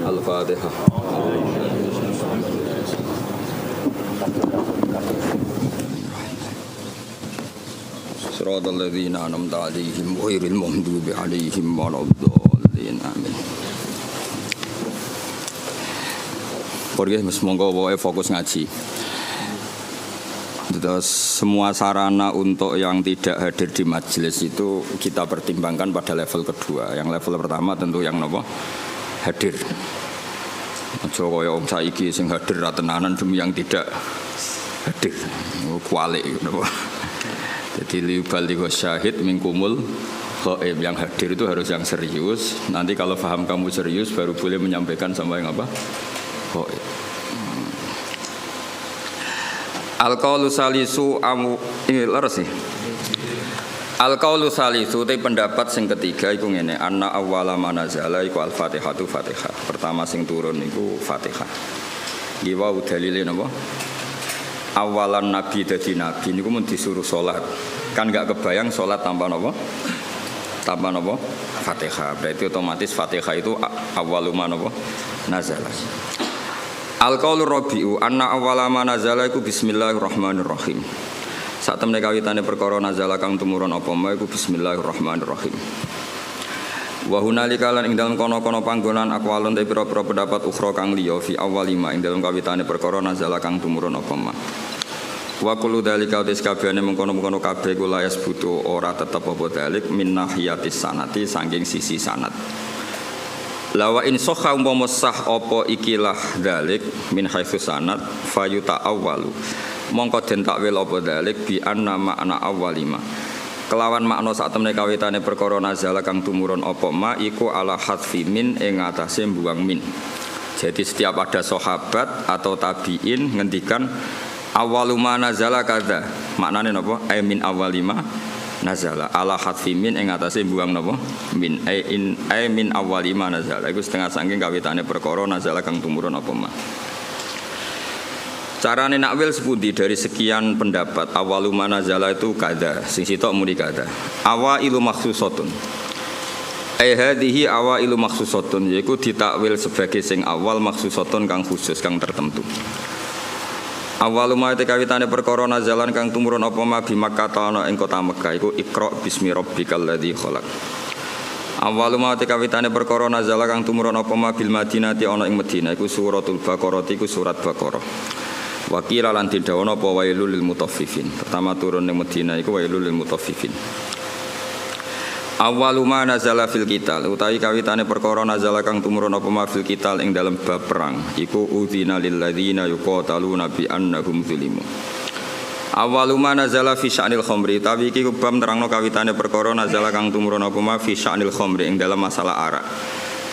Al-Fatihah. Shiratal ladzina an'amta 'alaihim ghairil maghdubi 'alaihim waladdallin. Amin. Pergi monggo wae fokus ngaji. Terus semua sarana untuk yang tidak hadir di majelis itu kita pertimbangkan pada level kedua. Yang level pertama tentu yang nopo hadir. Aja kaya wong saiki sing hadir ra tenanan demi yang tidak hadir. Kualik napa. Jadi liubaligh syahid minkumul ghaib, yang hadir itu harus yang serius. Nanti kalau paham kamu serius baru boleh menyampaikan sama yang apa? Ghaib. Al-qaulu salisu ini leres sih. Al-qaulu salisu te pendapat sing ketiga iku ngene, anna awwala manazala iku al-Fatihatu Fatihah. Pertama sing turun iku Fatihah. Iki wae dalile napa? Awalan nabi dadi nabi niku mun disuruh salat. Kan enggak kebayang salat tanpa napa? Tanpa napa? Fatihah. Berarti otomatis Fatihah itu awaluma napa? Nazala. Al-qaulu rabi'u anna awwala ma nazala iku bismillahirrahmanirrahim. Sak temne kawitane perkara nazala kang tumurun apa ma iku bismillahirrahmanirrahim. Wa hunalika lan ing dalem kono-kono panggonan aqwalun te pira-pira pendapat ukhra kang liya fi awwalima ing dalem kawitane perkara nazala kang tumurun apa ma. Wa kullu dzalika utis kabehane mengkono-mengkono kabeh kula yasbutu ora tetep apa dzalik min nahiyatis sanati saking sisi sanad. Lawa in sahha umpama sah apa ikilah dzalik min haitsu sanad fayuta awwalu. Mongko den takwil apa dzalik bi anna makna awwalima. Kelawan makna sak temene kawitane perkara nazala kang tumurun apa ma iku ala hadfi min ing atase mbuang min. Jadi setiap ada sahabat atau tabi'in ngendikan awaluma nazala kadza. Maknane napa? Ai min awalima nazala ala hadfi min ing atase mbuang napa? Min ai min awalima nazala. Iku setengah saking kawitane perkara nazala kang tumurun apa ma. Carane nakwil sepundi dari sekian pendapat awaluma nazala itu kada sing sitok muni kada awailu makhsusatun hadhihi awailu makhsusatun yaiku ditakwil sebagai sing awal makhsusatun kang khusus kang tertentu. Awaluma te kawitane perkara nazalan kang tumurun apa ma bi Makkah ana ing kota Mekah iku Iqra bismi rabbikal ladzi khalaq. Awaluma te kawitane perkara nazala kang tumurun apa ma bil Madinati ana ing Madinah iku suratul Baqarah iku surat Baqarah. Wakil lan tidhawana apa wailul lil mutaffifin. Pertama turun ning Madinah iku wailul lil mutaffifin. Awwaluma nazala fil qital utawi kawitane perkara nazala kang tumurun apa ma fil qital ing dalem bab perang iku udzina lil ladzina yuqataluna bi annahum zulimu. Awwaluma nazala fi sya'nil khamri utawi iki bab nerangno kawitane perkara nazala kang tumurun apa ma fi sya'nil khamri ing dalem masalah arak.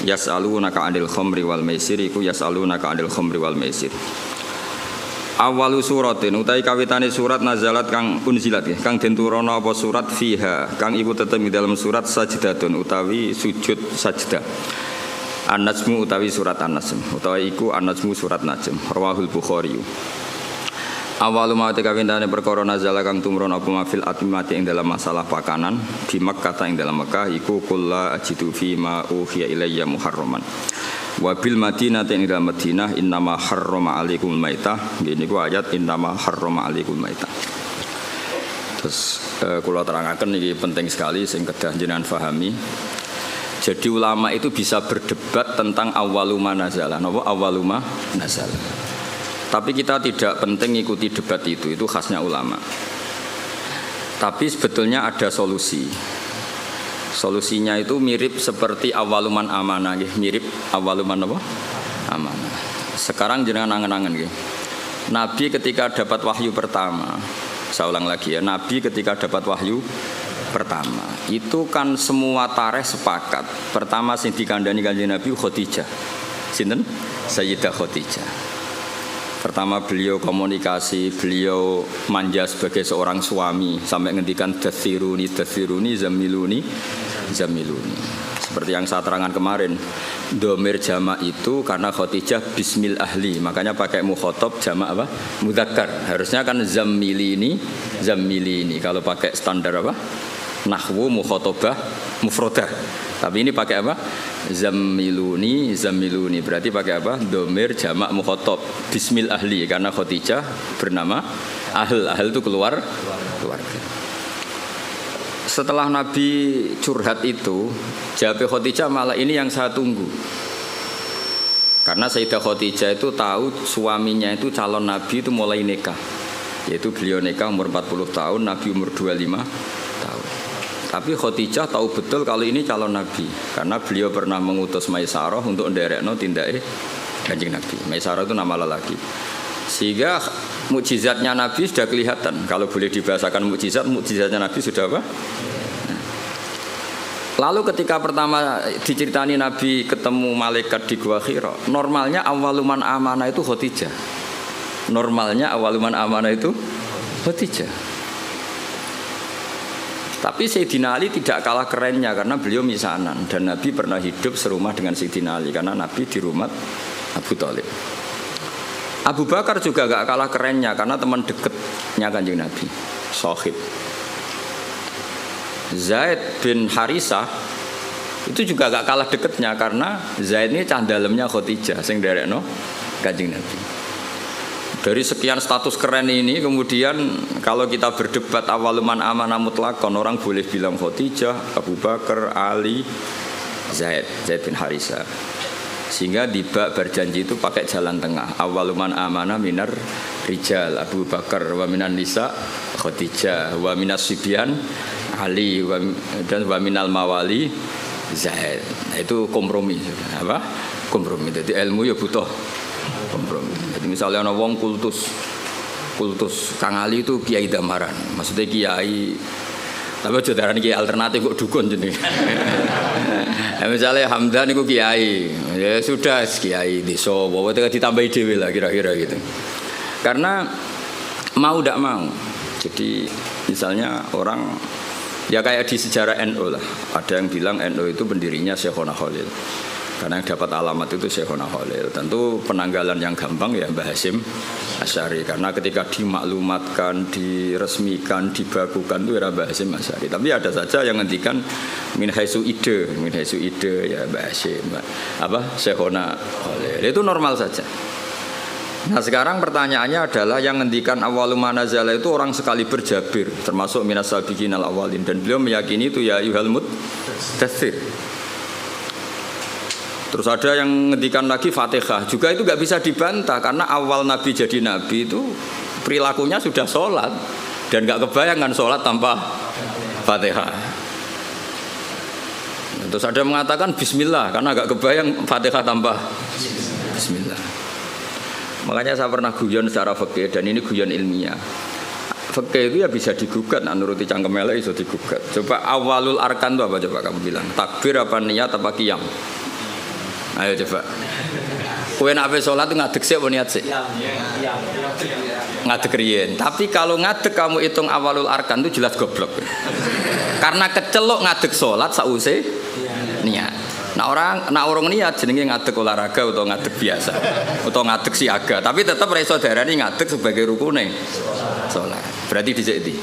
Yas'alunaka 'anil khamri wal maisir iku yas'alunaka 'anil khamri wal maisir. Awalu suratin utai kawitane surat nazalat kang unzilat kang den turana apa surat fiha kang iku tetep ing dalam surat sajdatun utawi sujud sajdah. An-Najmu utawi surat An-Najm utawi iku An-Najmu surat Najm rawahul Bukhari. Awalu ma te kawitane perkara nazala kang tumurun apa mafil atmati ing dalam masalah pakanan di Makkah ing dalam Mekah iku kullu ajidu fi ma uhiya ilayya muharraman. Wa bil Madinah ing dalam Madinah innama harrama alaikumul maitah. Ini ku ayat innama harrama alaikumul maitah. Terus kula terangaken iki penting sekali sing kedah jenengan pahami. Jadi ulama itu bisa berdebat tentang awaluma nazala. Napa awaluma nazala. Tapi kita tidak penting ikuti debat itu khasnya ulama. Tapi sebetulnya ada solusi. Solusinya itu mirip seperti awaluman amanah, mirip awaluman apa? Amanah. Sekarang jenengan angen-angen nggih. Nabi ketika dapat wahyu pertama, saya ulang lagi ya, Nabi ketika dapat wahyu pertama, itu kan semua tarikh sepakat. Pertama sing dikandani Kanjeng Nabi Khadijah. Sinten? Sayyidah Khadijah. Pertama beliau komunikasi, beliau manja sebagai seorang suami sampai ngendikan dathiruni zamiluni. Seperti yang saya terangkan kemarin, domir jamak itu karena Khadijah bismil ahli, makanya pakai mukhotob jamak apa? Mudzakkar. Harusnya kan zamilini. Kalau pakai standar apa? Nahwu mukhotobah mufrodah. Tapi ini pakai apa? Zammiluni, zammiluni. Berarti pakai apa? Domir jamak mukhatab. Bismil ahli karena Khadijah bernama ahl. Ahl itu keluarga. Setelah Nabi curhat itu, jawab Khadijah malah ini yang saya tunggu. Karena Sayyidah Khadijah itu tahu suaminya itu calon Nabi itu mulai nikah. Yaitu beliau nikah umur 40 tahun, Nabi umur 25 tahun. Tapi Khadijah tahu betul kalau ini calon Nabi, karena beliau pernah mengutus Maisarah untuk nderekno tindake Kanjeng Nabi. Maisarah itu nama lelaki. Sehingga mukjizatnya Nabi sudah kelihatan. Kalau boleh dibahasakan mukjizatnya Nabi sudah apa? Lalu ketika pertama diceritani Nabi ketemu malaikat di Gua Hira, normalnya awaluman amanah itu Khadijah. Normalnya awaluman amanah itu Khadijah. Tapi Sayyidina Ali tidak kalah kerennya karena beliau misanan dan Nabi pernah hidup serumah dengan Sayyidina Ali karena Nabi di rumah Abu Thalib. Abu Bakar juga gak kalah kerennya karena teman dekatnya Kanjeng Nabi, Sohib. Zaid bin Harisah itu juga gak kalah dekatnya karena Zaid ini cah dalemnya Khadijah sing derekno Kanjeng Nabi. Dari sekian status keren ini kemudian kalau kita berdebat awaluman amanah mutlakon, orang boleh bilang Khadijah, Abu Bakar, Ali, Zaid bin Harisah. Sehingga di bab berjanji itu pakai jalan tengah. Awaluman amanah minar rijal Abu Bakar, wa minan nisa Khadijah, wa minas sibyan Ali, dan wa minal mawali Zaid. Nah, itu kompromi. Apa? Kompromi. Jadi ilmu ya butuh kompromi. Jadi misalnya ada wong kultus Kang Ali itu kiai damaran, maksudnya kiai tapi aja darani kiai alternatif kok dukun jenenge. Misalnya Hamdan itu kiai, ya sudah kiai desa, pokoknya ditambahi dhewe lah kira-kira gitu. Karena mau tidak mau. Jadi misalnya orang ya kayak di sejarah NU lah, ada yang bilang NU itu pendirinya Syekhona Khalil. Karena yang dapat alamat itu Syekhona Khalil. Tentu penanggalan yang gampang ya Mbah Hasyim Asy'ari. Karena ketika dimaklumatkan, diresmikan, dibakukan itu era Mbah Hasyim Asy'ari. Tapi ada saja yang ngendikan min haitsu ide ya Mbah Hasyim. Syekhona Khalil. Itu normal saja. Nah sekarang pertanyaannya adalah yang ngendikan awaluma nazala itu orang sekali berjabir, termasuk minas sabiqinal awalin, dan beliau meyakini itu ya ayyuhal mudaththir. Terus ada yang ngendikan lagi Fatihah, juga itu nggak bisa dibantah karena awal Nabi jadi Nabi itu perilakunya sudah sholat dan nggak kebayangkan sholat tanpa Fatihah. Terus ada yang mengatakan Bismillah karena nggak kebayang Fatihah tanpa Bismillah. Makanya saya pernah guyon secara fikih dan ini guyon ilmiah. Fikih itu ya bisa digugat, nuruti cangkem elek iso digugat. Coba awalul arkan itu apa coba kamu bilang? Takbir apa niat apa qiyam? Ayo coba. Kowe nek ape salat ngadeg sik apa niat sik? Ngadeg riyen. Tapi kalau ngadeg kamu hitung awalul arkan itu jelas goblok. Karena kecelok ngadeg salat sause niat. Nah orang niat jenenge ngadeg olahraga atau ngadeg biasa atau ngadeg siaga, tapi tetap ra iso darani ngadeg sebagai rukune salat. Berarti dhisik ndi?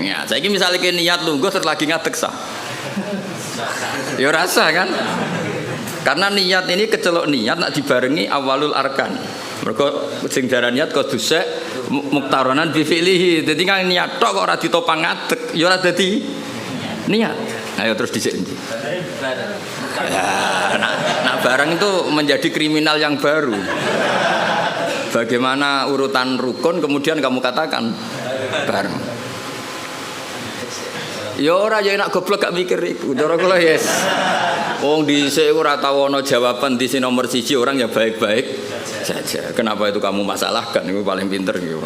Ya, saiki misale ke niat lungguh terus lagi ngadeg sah. Ya rasa kan? Karena niat ini kecelok niat nak dibarengi awalul arkan. Mergo sing darah niat kudu sek muktaronan bi fi'lihi. Dadi kan niat tok kok ora ditopang ngadeg, ya ora dadi niat. Ayo terus dhisik ndi? Ya, nah barang itu menjadi kriminal yang baru. Bagaimana urutan rukun kemudian kamu katakan bareng. Ya ora ya enak goblok gak mikir iku. Cara kula yes. Wong dhisik ora tau ana jawaban di nomor 1 orang ya baik-baik saja. Kenapa itu kamu masalahkan? Itu paling pinter gitu.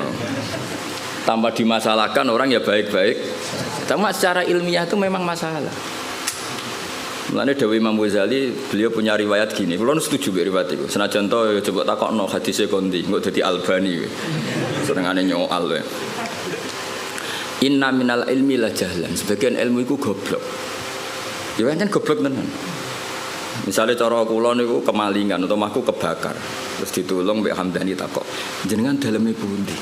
Tanpa dimasalahkan orang ya baik-baik. Tapi secara ilmiah itu memang masalah. Mulane Dewi Imam Ghazali beliau punya riwayat gini. Kulo setuju mbek riwayat iku. Senajan to coba takokno hadise kondi, engko dadi Albani. Senengane nyoal wae. Inna minal ilmi la jahlan. Sebagian ilmu iku goblok. Ya pancen goblok tenan. Misalnya cara kula niku kemalingan atau mahku kebakar. Terus ditulung mbek Hamdani takok. Jenengan daleme pundi?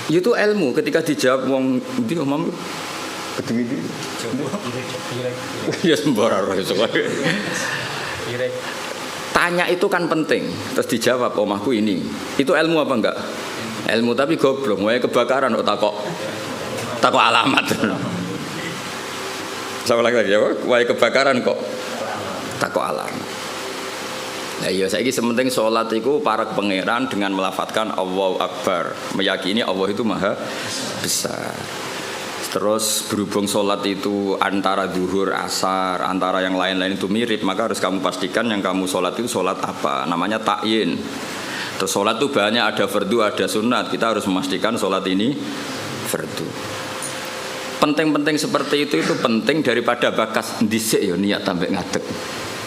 Itu ilmu ketika dijawab wong ndi Imam Kudu ini. Ya sembarang iso. Tanya itu kan penting. Terus dijawab omahku ini. Itu ilmu apa enggak? Ilmu tapi goblok. Wae kebakaran kok takok alamat. Sama lagi ya, wae kebakaran kok takok alamat. Nah iya saiki sementing salat iku para pangeran dengan melafadzkan Allahu Akbar, meyakini Allah itu maha besar. Terus berhubung sholat itu antara zuhur, asar, antara yang lain-lain itu mirip, maka harus kamu pastikan yang kamu sholat itu sholat apa. Namanya ta'yin. Terus sholat itu banyak, ada fardu, ada sunat. Kita harus memastikan sholat ini fardu. Penting-penting seperti itu penting daripada bakas dhisik ya niat tambah ngadeg.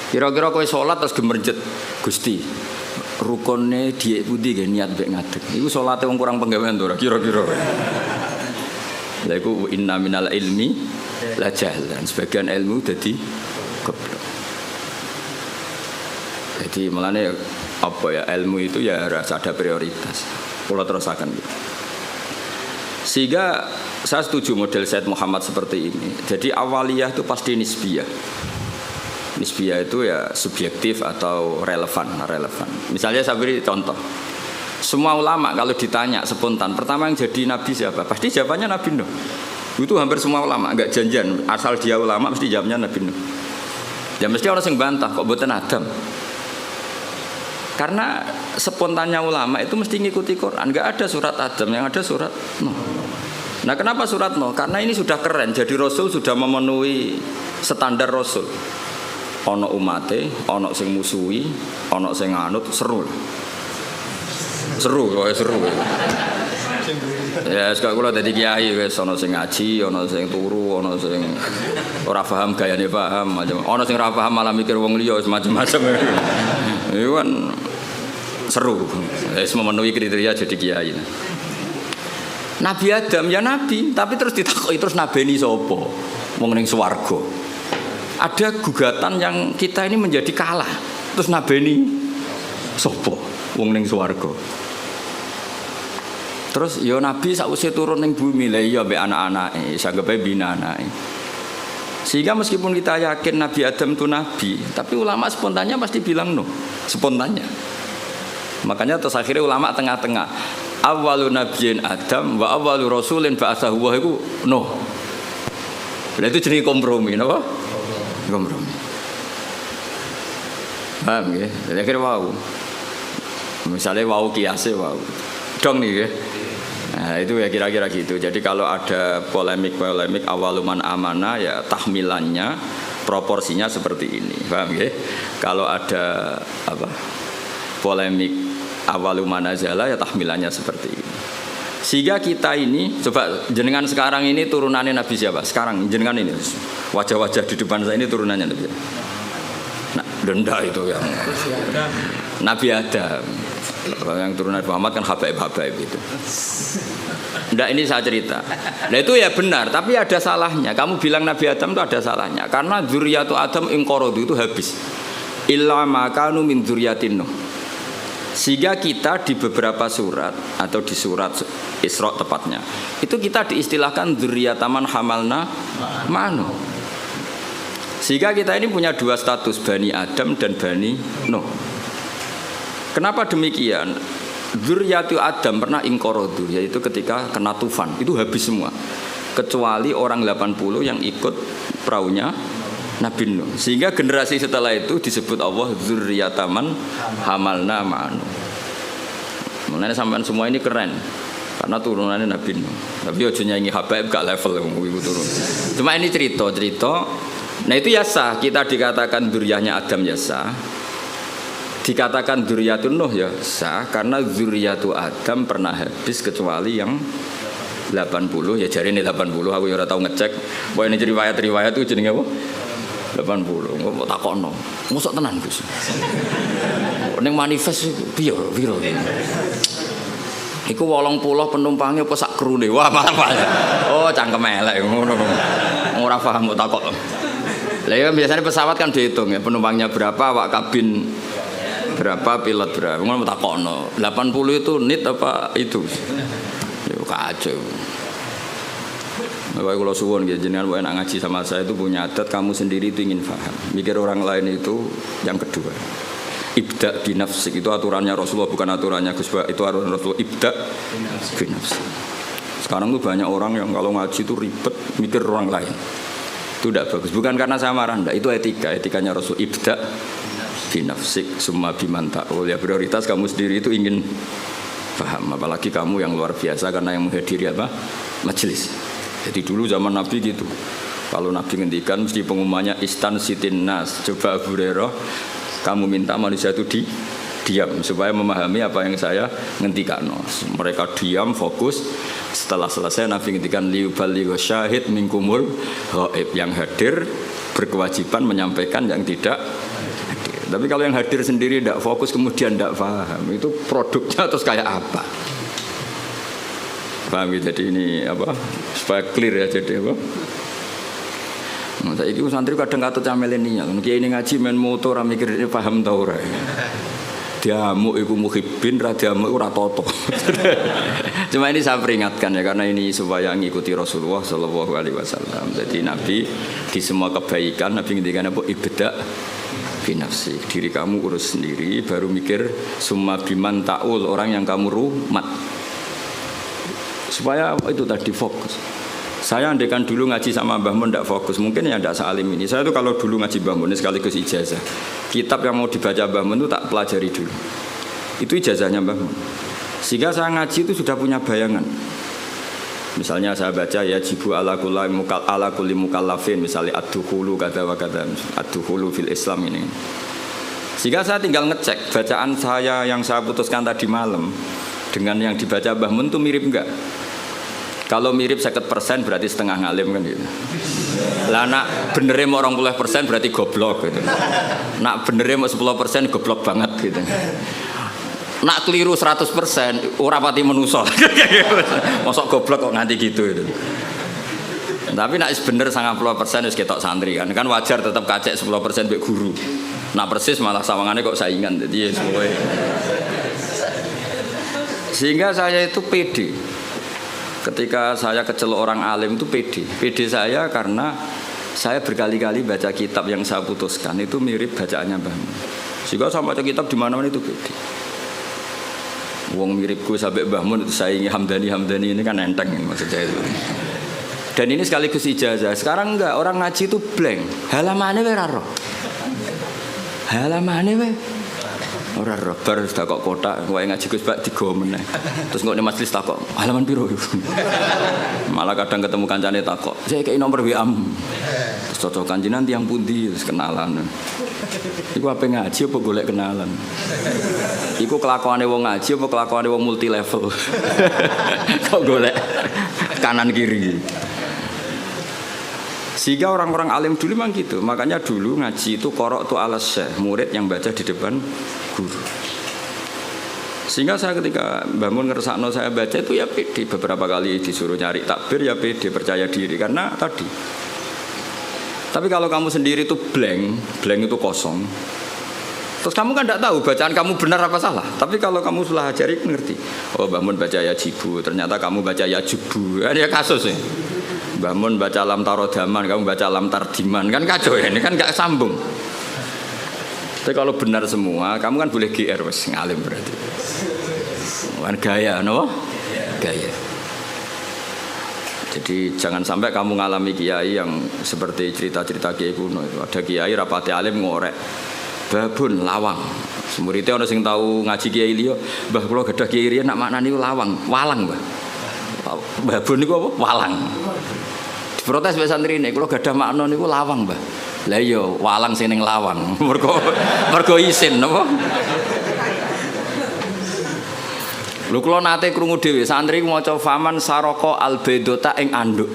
Kira-kira kowe sholat terus gemerjet Gusti. Rukune dhiik pundi nggih niat mbek ngadeg. Iku salate wong kurang penggawean to ora kira-kira. Lha iku inna minal ilmi la jahlan. Sebagian ilmu dadi goblok. Jadi malane apa ya ilmu itu ya harus ada prioritas. Kula terusaken. Sehingga saya setuju model Said Muhammad seperti ini. Jadi awaliyah itu pasti nisbiyah. Nisbiyah itu ya subjektif atau relevan. Misalnya saya beri contoh. Semua ulama kalau ditanya spontan, pertama yang jadi nabi siapa? Pasti jawabannya Nabi Nuh. Itu hampir semua ulama, enggak janjian. Asal dia ulama mesti jawabnya Nabi Nuh. Ya mesti orang yang bantah kok mboten Adam. Karena spontannya ulama itu mesti ngikuti Quran. Enggak ada surat Adam, yang ada surat Nuh. Nah kenapa surat Nuh? Karena ini sudah keren. Jadi Rasul sudah memenuhi standar Rasul. Ono umate, ono sing musuhi, ono sing nganut, seru. Ya sekarang kula dadi kiai wis ana sing ngaji, ana sing turu, ana sing ora paham gayane paham, macam ana sing ora paham malah mikir wong liya macam-macam. Iku kan seru. Wis memenuhi kriteria jadi kiai. Nabi Adam ya nabi, tapi terus ditakoki terus nabeni sapa? Wong ning swarga. Ada gugatan yang kita ini menjadi kalah. Terus nabeni sapa? Wong ning swarga. Terus ya Nabi sakwise turun ning bumi lha iya mbek anak-anake, sanggepe bina anake. Sehingga meskipun kita yakin Nabi Adam itu nabi, tapi ulama spontannya pasti bilang no, spontannya. Makanya terus akhirnya ulama tengah-tengah. Awwalun nabiyyin Adam wa awwalu rasulin ba'atsahu wa iku no. Lah itu jenenge kompromi, napa? Kompromi. Paham ya? Jadi akhirnya wow. Misalnya wow kiase wow. Dong nih ya. Nah itu ya kira-kira gitu. Jadi kalau ada polemik awaluman amanah ya tahmilannya proporsinya seperti ini. Paham ya? Kalau ada apa polemik awaluman azala ya tahmilannya seperti ini. Sehingga kita ini coba jenengan sekarang ini turunannya Nabi siapa? Sekarang jenengan ini wajah-wajah di depan saya ini turunannya Nabi. Nah, denda itu yang Nabi Adam. Yang turunan Muhammad kan habaib gitu. Nggak ini saya cerita. Nah itu ya benar, tapi ada salahnya. Kamu bilang Nabi Adam itu ada salahnya. Karena dzurriyyatu Adam inqaradu itu habis. Illa ma kanu min dzurriyyatin Nuh. Sehingga kita di beberapa surat atau di surat Isra tepatnya, itu kita diistilahkan dzurriyyataman hamalna ma'nu. Sehingga kita ini punya dua status, Bani Adam dan Bani Nuh. Kenapa demikian? Dzurriyyatu Adam pernah inqaradu, yaitu ketika kena tufan, itu habis semua. Kecuali orang 80 yang ikut perahunya Nabi Nuh. Sehingga generasi setelah itu disebut Allah dzurriyyataman hamalna ma'nu. Mulane sampean semua ini keren. Karena turunannya Nabi Nuh. Tapi aja nyanyi habaib gak level iku turun. Cuma ini cerita. Nah itu ya sah, kita dikatakan dzurriyyahnya Adam ya sah. Dikatakan dzurriyyatun Nuh ya sah karena dzurriyyatu Adam pernah habis kecuali yang 80 ya jari ini 80 aku ya ora tau ngecek. Pokoke ini riwayat itu jenenge apa? 80. Kok takokno. Mosok tenan Gus. Ning manifest piye piro iki? Iku 80 penumpangnya apa sak krune. Wah, malah. Oh, cangkem elek ngono. Ora paham kok takok. Lah ya biasanya pesawat kan dihitung ya penumpangnya berapa, awak kabin berapa, pilot berapa. Ngono takokno. 80 itu nit apa itu? Ya kacau. Kalau suwon gitu, jenengan enak ngaji sama saya itu punya adat kamu sendiri itu ingin paham. Mikir orang lain itu yang kedua. Ibda binafsik itu aturannya Rasulullah, bukan aturannya Gus Ba. Itu aturan Rasulullah, ibda binafsik. Sekarang tuh banyak orang yang kalau ngaji itu ribet mikir orang lain. Itu tidak bagus. Bukan karena saya marah, enggak. Itu etikanya Rasul. Ibda binafsik summa bimanta'ul. Ya prioritas kamu sendiri itu ingin paham. Apalagi kamu yang luar biasa karena yang menghadiri apa? Majelis. Jadi dulu zaman Nabi gitu. Kalau Nabi ngendikan mesti pengumumannya istan sitin nas. Coba Abu Hurairah, kamu minta manusia itu diam supaya memahami apa yang saya ngendikan. Mereka diam, fokus. Setelah selesai Nabi ngendikan liubaligha syahid minkumul ghaib, yang hadir berkewajiban menyampaikan yang tidak hadir. Tapi kalau yang hadir sendiri tidak fokus kemudian tidak paham, itu produknya terus kayak apa? Paham gitu? Jadi ini apa? Supaya clear ya jadi apa? Saya itu santri kadang kata camelenial. Kiai ini ngaji main motor, mikir ini paham tau ora. Diamuk iku muhibbin, ra diamuk ora toto. Cuma ini saya peringatkan ya, karena ini supaya ngikuti Rasulullah Shallallahu Alaihi Wasallam. Jadi Nabi di semua kebaikan Nabi ngendikan apa? Ibda binafsi, diri kamu urus sendiri, baru mikir summa biman ta'ul, orang yang kamu rumat. Supaya itu tadi fokus. Saya andekan dulu ngaji sama Mbah Mun tidak fokus, mungkin ya tidak sealim ini. Saya itu kalau dulu ngaji Mbah Mun sekaligus ijazah, kitab yang mau dibaca Mbah Mun itu tak pelajari dulu. Itu ijazahnya Mbah Mun. Sehingga saya ngaji itu sudah punya bayangan. Misalnya saya baca ya jibu ala kulli mukallafin, misalnya ad-dukhulu kata wa kata, ad-dukhulu fil Islam ini. Sehingga saya tinggal ngecek bacaan saya yang saya putuskan tadi malam dengan yang dibaca Mbah Mun itu mirip enggak? Kalau mirip 50% berarti setengah ngalim kan gitu. Lah nak benernya mau 20% berarti goblok gitu. Nak benernya mau 10% goblok banget gitu. Nak keliru 100% ora pati menuso. Mosok goblok kok nganti gitu itu. Tapi nak bener 90% wis ketok santri kan. Kan wajar tetap kacek 10% mbek guru. Nak persis malah sawangane kok saingan. Jadi sesuai. Sehingga saya itu pede. Ketika saya kecelok orang alim itu pede saya karena saya berkali-kali baca kitab yang saya putuskan itu mirip bacaannya Mbah Mun. Sehingga saya baca kitab di mana-mana itu pede. Wong miripku sampai Mbah Mun itu saingi Hamdani ini kan enteng maksud saya itu. Dan ini sekaligus ijazah. Sekarang enggak, orang ngaji itu blank. Halamane wae ora roh. Halamane wae ora roh, bar sudah kok kotak, wae ngaji Gus Pak digo meneh. Terus kok nek majelis takok, halaman piro? Malah kadang ketemu kancane takok, "Saya kei nomor WA-mu." Terus cocokan jenengan tiyang pundi, terus kenalan. Iku ape ngaji apa golek kenalan? Iku kelakuane wong ngaji apa kelakuane wong multi level? Kok golek kanan kiri. Sehingga orang-orang alim dulu memang gitu. Makanya dulu ngaji itu korok tu ala syekh, murid yang baca di depan guru. Sehingga saya ketika Mbah Mun ngersakno saya baca itu ya pede. Beberapa kali disuruh nyari takbir ya pede, percaya diri karena tadi. Tapi kalau kamu sendiri itu blank itu kosong. Terus kamu kan tidak tahu bacaan kamu benar apa salah. Tapi kalau kamu sudah ajari ngerti. Oh Mbah Mun baca ya jibu, ternyata kamu baca ya jubu. Ini ya kasus ya. Mbah Mun baca lam tarodaman, kamu baca lam tardiman, kan kacau ya, ini kan gak sambung. Tapi kalau benar semua, kamu kan boleh GR wes ngalim berarti. Bukan gaya, no? Gaya. Jadi jangan sampai kamu ngalami kiai yang seperti cerita-cerita kiai kuno itu. Ada kiai rapati alim ngorek, babun lawang. Muridnya orang sing tahu ngaji kiai liya, Mbah kula gadah kiai riyen nak maknani lawang, walang, Mbah. Babun niku apa? Walang. Protes mbek santri nek kula gadah makna niku lawang, Mbah. Lah iya, walang sing ning lawang. Mergo isin napa? Lho kula nate krungu dhewe santri maca faman saroko albedota ing anduk.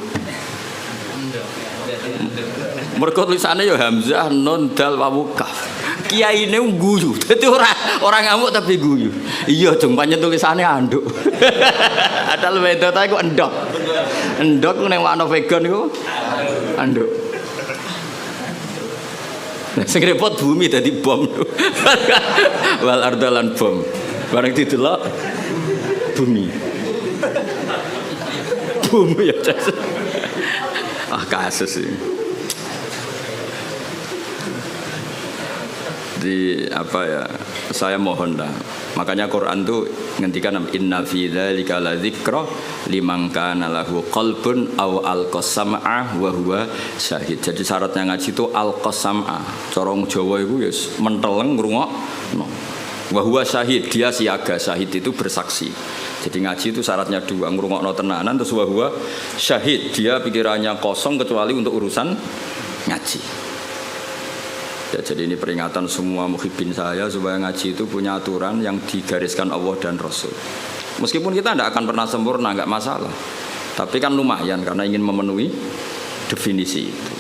Mergo tulisane ya hamzah nun dal wawu kaf. Kiyaine guyu. Dadi ora ngamuk tapi guyu. Iya, jeng pancen tulisane anduk. Adal bedota iku endok. Endok ning makna vegan iku anduk. Sing repot bumi dadi bom. Wal ardalan bom. Bareng didelok bumi. Bumi ya. Kasus ini. Di apa ya? Saya mohon dah. Makanya Quran tuh ngendikan inna fi dzalika ladzikra liman kana lahu qalbun aw alqasam'a wa huwa syahid. Jadi syaratnya ngaji itu alqasam'a. Cara Jawa iku ya menteleng ngrungokno. Wa huwa syahid, dia siaga. Syahid itu bersaksi. Jadi ngaji itu syaratnya dua, ngrungokno tenanan terus wa huwa syahid. Dia pikirannya kosong kecuali untuk urusan ngaji. Ya, jadi ini peringatan semua muhibbin saya supaya ngaji itu punya aturan yang digariskan Allah dan Rasul. Meskipun kita tidak akan pernah sempurna, nggak masalah. Tapi kan lumayan karena ingin memenuhi definisi itu.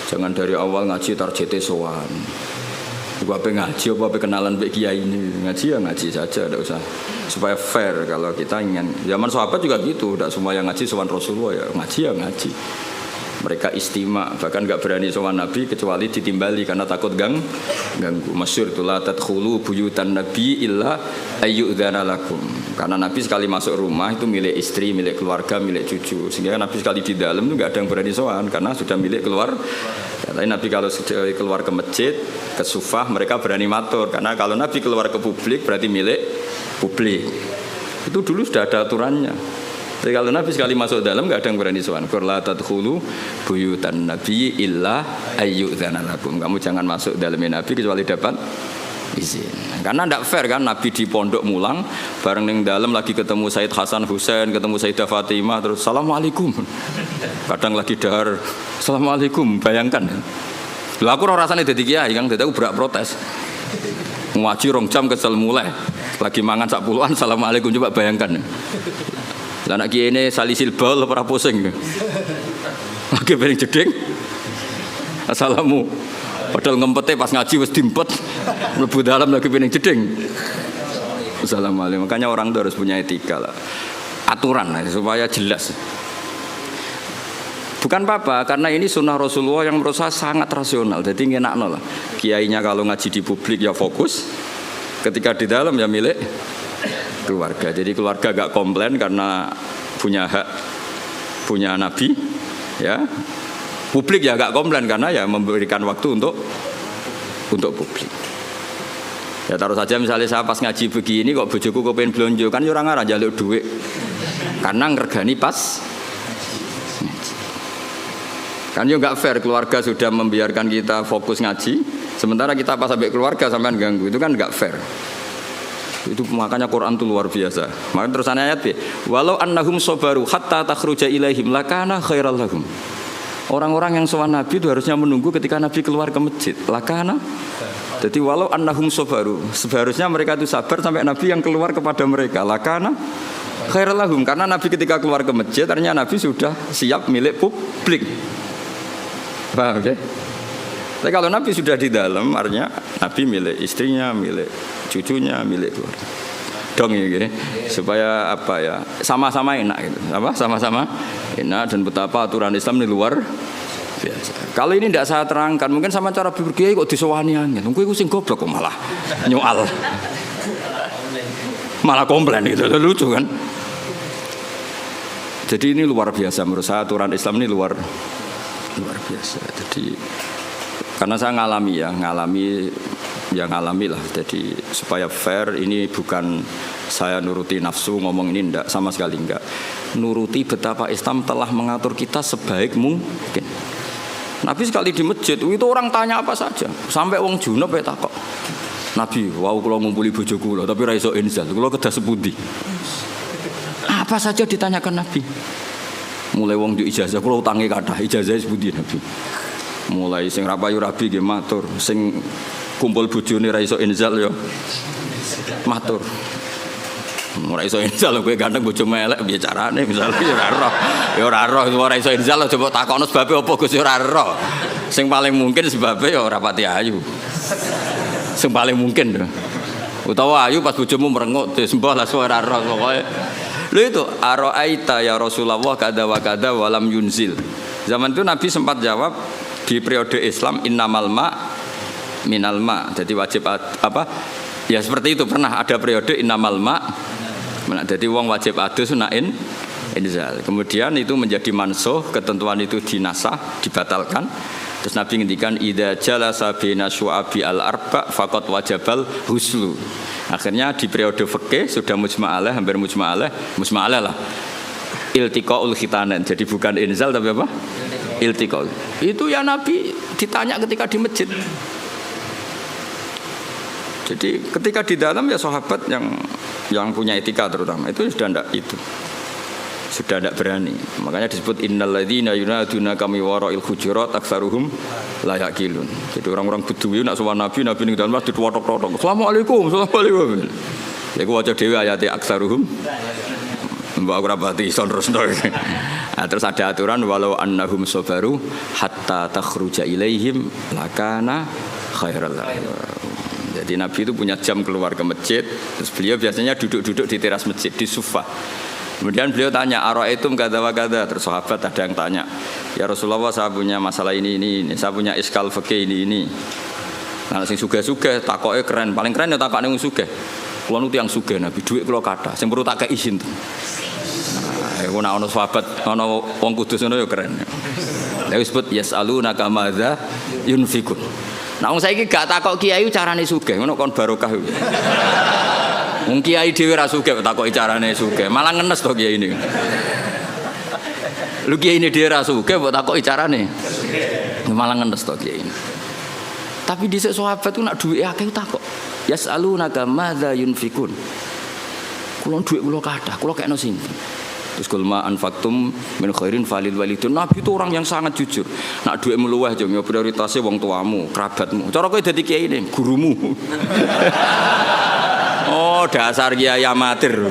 Jangan dari awal ngaji tarjete sowan. Gua pengen ngaji apa kenalan Mbak Kiai ini. Ngaji ya ngaji saja, tidak usah. Supaya fair kalau kita ingin. Zaman sahabat juga gitu, tidak semua yang ngaji sowan Rasulullah ya ngaji. Mereka istima, bahkan nggak berani sowan Nabi kecuali ditimbali karena takut ganggu. Masyhur itu la tadkhulu buyutan nabi illa ayyudzana lakum. Karena Nabi sekali masuk rumah itu milik istri, milik keluarga, milik cucu. Sehingga Nabi sekali di dalam itu nggak ada yang berani sowan karena sudah milik keluar. Tapi Nabi kalau sudah keluar ke masjid, ke sufah mereka berani matur karena kalau Nabi keluar ke publik berarti milik publik. Itu dulu sudah ada aturannya. Jadi kalau Nabi sekali masuk dalam nggak ada yang berani sowan. Qur'la tadkhulu buyutan nabi illa ayyudzana lakum. Kamu jangan masuk dalamnya Nabi kecuali dapat izin. Karena tidak fair kan Nabi di pondok mulang bareng ning dalam lagi ketemu Said Hasan Husain, ketemu Sayyidah Fatimah terus assalamualaikum. Kadang lagi dahar assalamualaikum, bayangkan. Lah aku ora rasane dadi kiai Kang, dadi aku berak protes. Ngaji 2 jam kesel mulai. Lagi mangan sak puluhan assalamualaikum, coba bayangkan. Lah anak kiai ini salisil bal ora pusing. Lagi bareng jeding. Assalamu. Padahal ngempete pas ngaji wis dimpet. Mlebu dalam lagi bareng jeding. Assalamualaikum. Makanya orang itu harus punya etika lah. Aturan lah, supaya jelas. Bukan apa-apa, karena ini sunnah Rasulullah yang menurut saya sangat rasional. Jadi ngenakno lah. Kiainya kalau ngaji di publik ya fokus. Ketika di dalam ya milik keluarga. Jadi keluarga gak komplain karena punya hak, punya Nabi, ya. Publik ya gak komplain karena ya memberikan waktu untuk publik. Ya taruh saja misalnya saya pas ngaji begini kok bojoku kok pengen blonjo kan ya ora ngarah njaluk duit. Karena ngergani pas ngaji. Kan yo gak fair keluarga sudah membiarkan kita fokus ngaji, sementara kita pas sampai keluarga sampean ganggu. Itu kan gak fair. Itu makanya Quran itu luar biasa. Maka terus ayat B. Walau annahum sabaru hatta takhruja ilaihim lakana khairal lahum. Orang-orang yang sowan Nabi itu harusnya menunggu ketika Nabi keluar ke masjid. Lakana. Jadi walau annahum sabaru, seharusnya mereka itu sabar sampai Nabi yang keluar kepada mereka. Lakana khairal lahum, karena Nabi ketika keluar ke masjid ternyata Nabi sudah siap milik publik. Paham ya? Tapi kalau Nabi sudah di dalam, artinya Nabi milik istrinya, milik cucunya, milik keluarga. Dong ya, gitu. Supaya apa ya? Sama-sama enak gitu. Apa? Sama-sama enak dan betapa aturan Islam ini luar biasa. Kalau ini tidak saya terangkan, mungkin sama cara berkiai kok disowani angin. Mungkin aku sing goblok kok malah nyoal. Malah komplain gitu. Lucu kan? Jadi ini luar biasa menurut saya, aturan Islam ini luar biasa. Jadi karena saya ngalami lah. Jadi supaya fair, ini bukan saya nuruti nafsu ngomong ini, enggak, sama sekali enggak. Nuruti betapa Islam telah mengatur kita sebaik mungkin. Nabi sekali di masjid itu orang tanya apa saja, sampai wong junub ya takok. Nabi, wow kalau ngumpuli bojo kula tapi ra iso inzal, kula kedah sepundi. Apa saja ditanyakan Nabi. Mulai wong di ijazah kula utange kathah, ijazah sepundi Nabi. Mulai sing rapayu rabi nggih matur, sing kumpul bojone ra iso inzal ya matur. Ora iso inzal kowe ganteng bojomu elek piye carane misale ya ora roh ora iso inzal coba takokno sebabe apa Gus ya ora roh. Sing paling mungkin sebabe ya ora pati ayu. Sing paling mungkin lho. Utawa ayu pas bojomu merengut disembah lah ora roh pokoke. Lho itu araita ya Rasulullah kada wa kada walam yunzil. Zaman itu Nabi sempat jawab di periode Islam innamal ma minal ma. Jadi wajib apa? Ya seperti itu pernah ada periode innamal ma. Jadi wong wajib adus nain inzal. Kemudian itu menjadi mansuh, ketentuan itu dinasah, dibatalkan. Terus Nabi ngendikan idza jalasa baina syu'abi al-arba faqad wajabal huslu. Akhirnya di periode fikih sudah mujma' alaih, hampir mujma' alaih lah. Iltiqaul khitanan. Jadi bukan inzal tapi apa? Iltiqa. Itu ya Nabi ditanya ketika di masjid. Jadi ketika di dalam ya sahabat yang punya etika terutama itu sudah tidak berani. Makanya disebut innalladzina yunaduna kami wara'il hujurat aksaruhum la yaqilun. Jadi orang-orang Bedui nak sowan Nabi ning dalam masjid wotok-wotok. Assalamualaikum. Ya ku waca dhewe ayate aksaruhum. Mbak ora pati ison terus. Nah, terus ada aturan walau annahum sabaru hatta takhruja ilaihim lakana khairal lahum. Jadi Nabi itu punya jam keluar ke masjid. Terus beliau biasanya duduk-duduk di teras masjid di sufa. Kemudian beliau tanya, ara'aitum kadza wa kadza. Terus sahabat ada yang tanya, ya Rasulullah saya punya masalah ini, saya punya iskal fikih ini. Nah, sing sugih-sugih takoke keren, paling keren ya takokne wong sugih. Kulo nu tiyang sugih Nabi, dhuwit kula kathah, sing perlu tak kei izin. Nah, iku nek ana sahabat, ana wong kudus ngono ya keren. Lha disebut yasalunaka madza yunfikun. Nah, wong saiki gak takok kiai carane sugih, ngono kon barokah. Wong kiai dhewe ra sugih takoki carane sugih, malah ngenes to kiai ini. Lu kiai ini dhewe ra sugih kok takoki carane. Malah ngenes to kiai ini. Tapi dhisik sahabat ku nak duwe akeh takok. Yasalunaka madza yunfikun. Kulo dhuwit kula kathah, kula kekno sinten. Terus kulma anfaqtum min khairin falil walidun. Nabi itu orang yang sangat jujur. Nak dhuwitmu luweh yo prioritasnya wong tuamu, kerabatmu. Cara kowe dadi kiai ini, gurumu. Oh, dasar kiai amatir.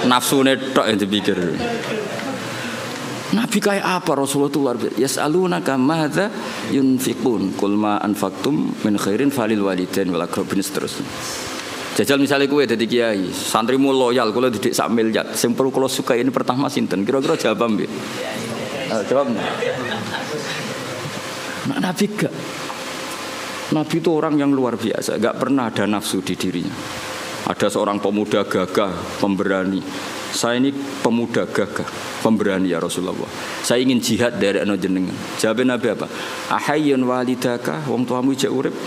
Nafsune tok yang dipikir. Nabi kayak apa Rasulullah itu luar biasa. Yas'alunaka madza yunfiqun. Qul ma anfaqtum min khairin falil walidain wal aqrabin seterusnya. Jajal misalnya kowe dadi kiai, santrimu loyal kula didik sak miliar. Sing perlu kula suka ini pertama sinten? Kira-kira jawab mbe? Jawab. Nabi gak. Nabi itu orang yang luar biasa, gak pernah ada nafsu di dirinya. Ada seorang pemuda gagah, pemberani. Saya ini pemuda gagah, pemberani ya Rasulullah. Saya ingin jihad dari jenengan. Jawab Nabi apa? Ahayyun walidaka, wong tuamu ijek urip.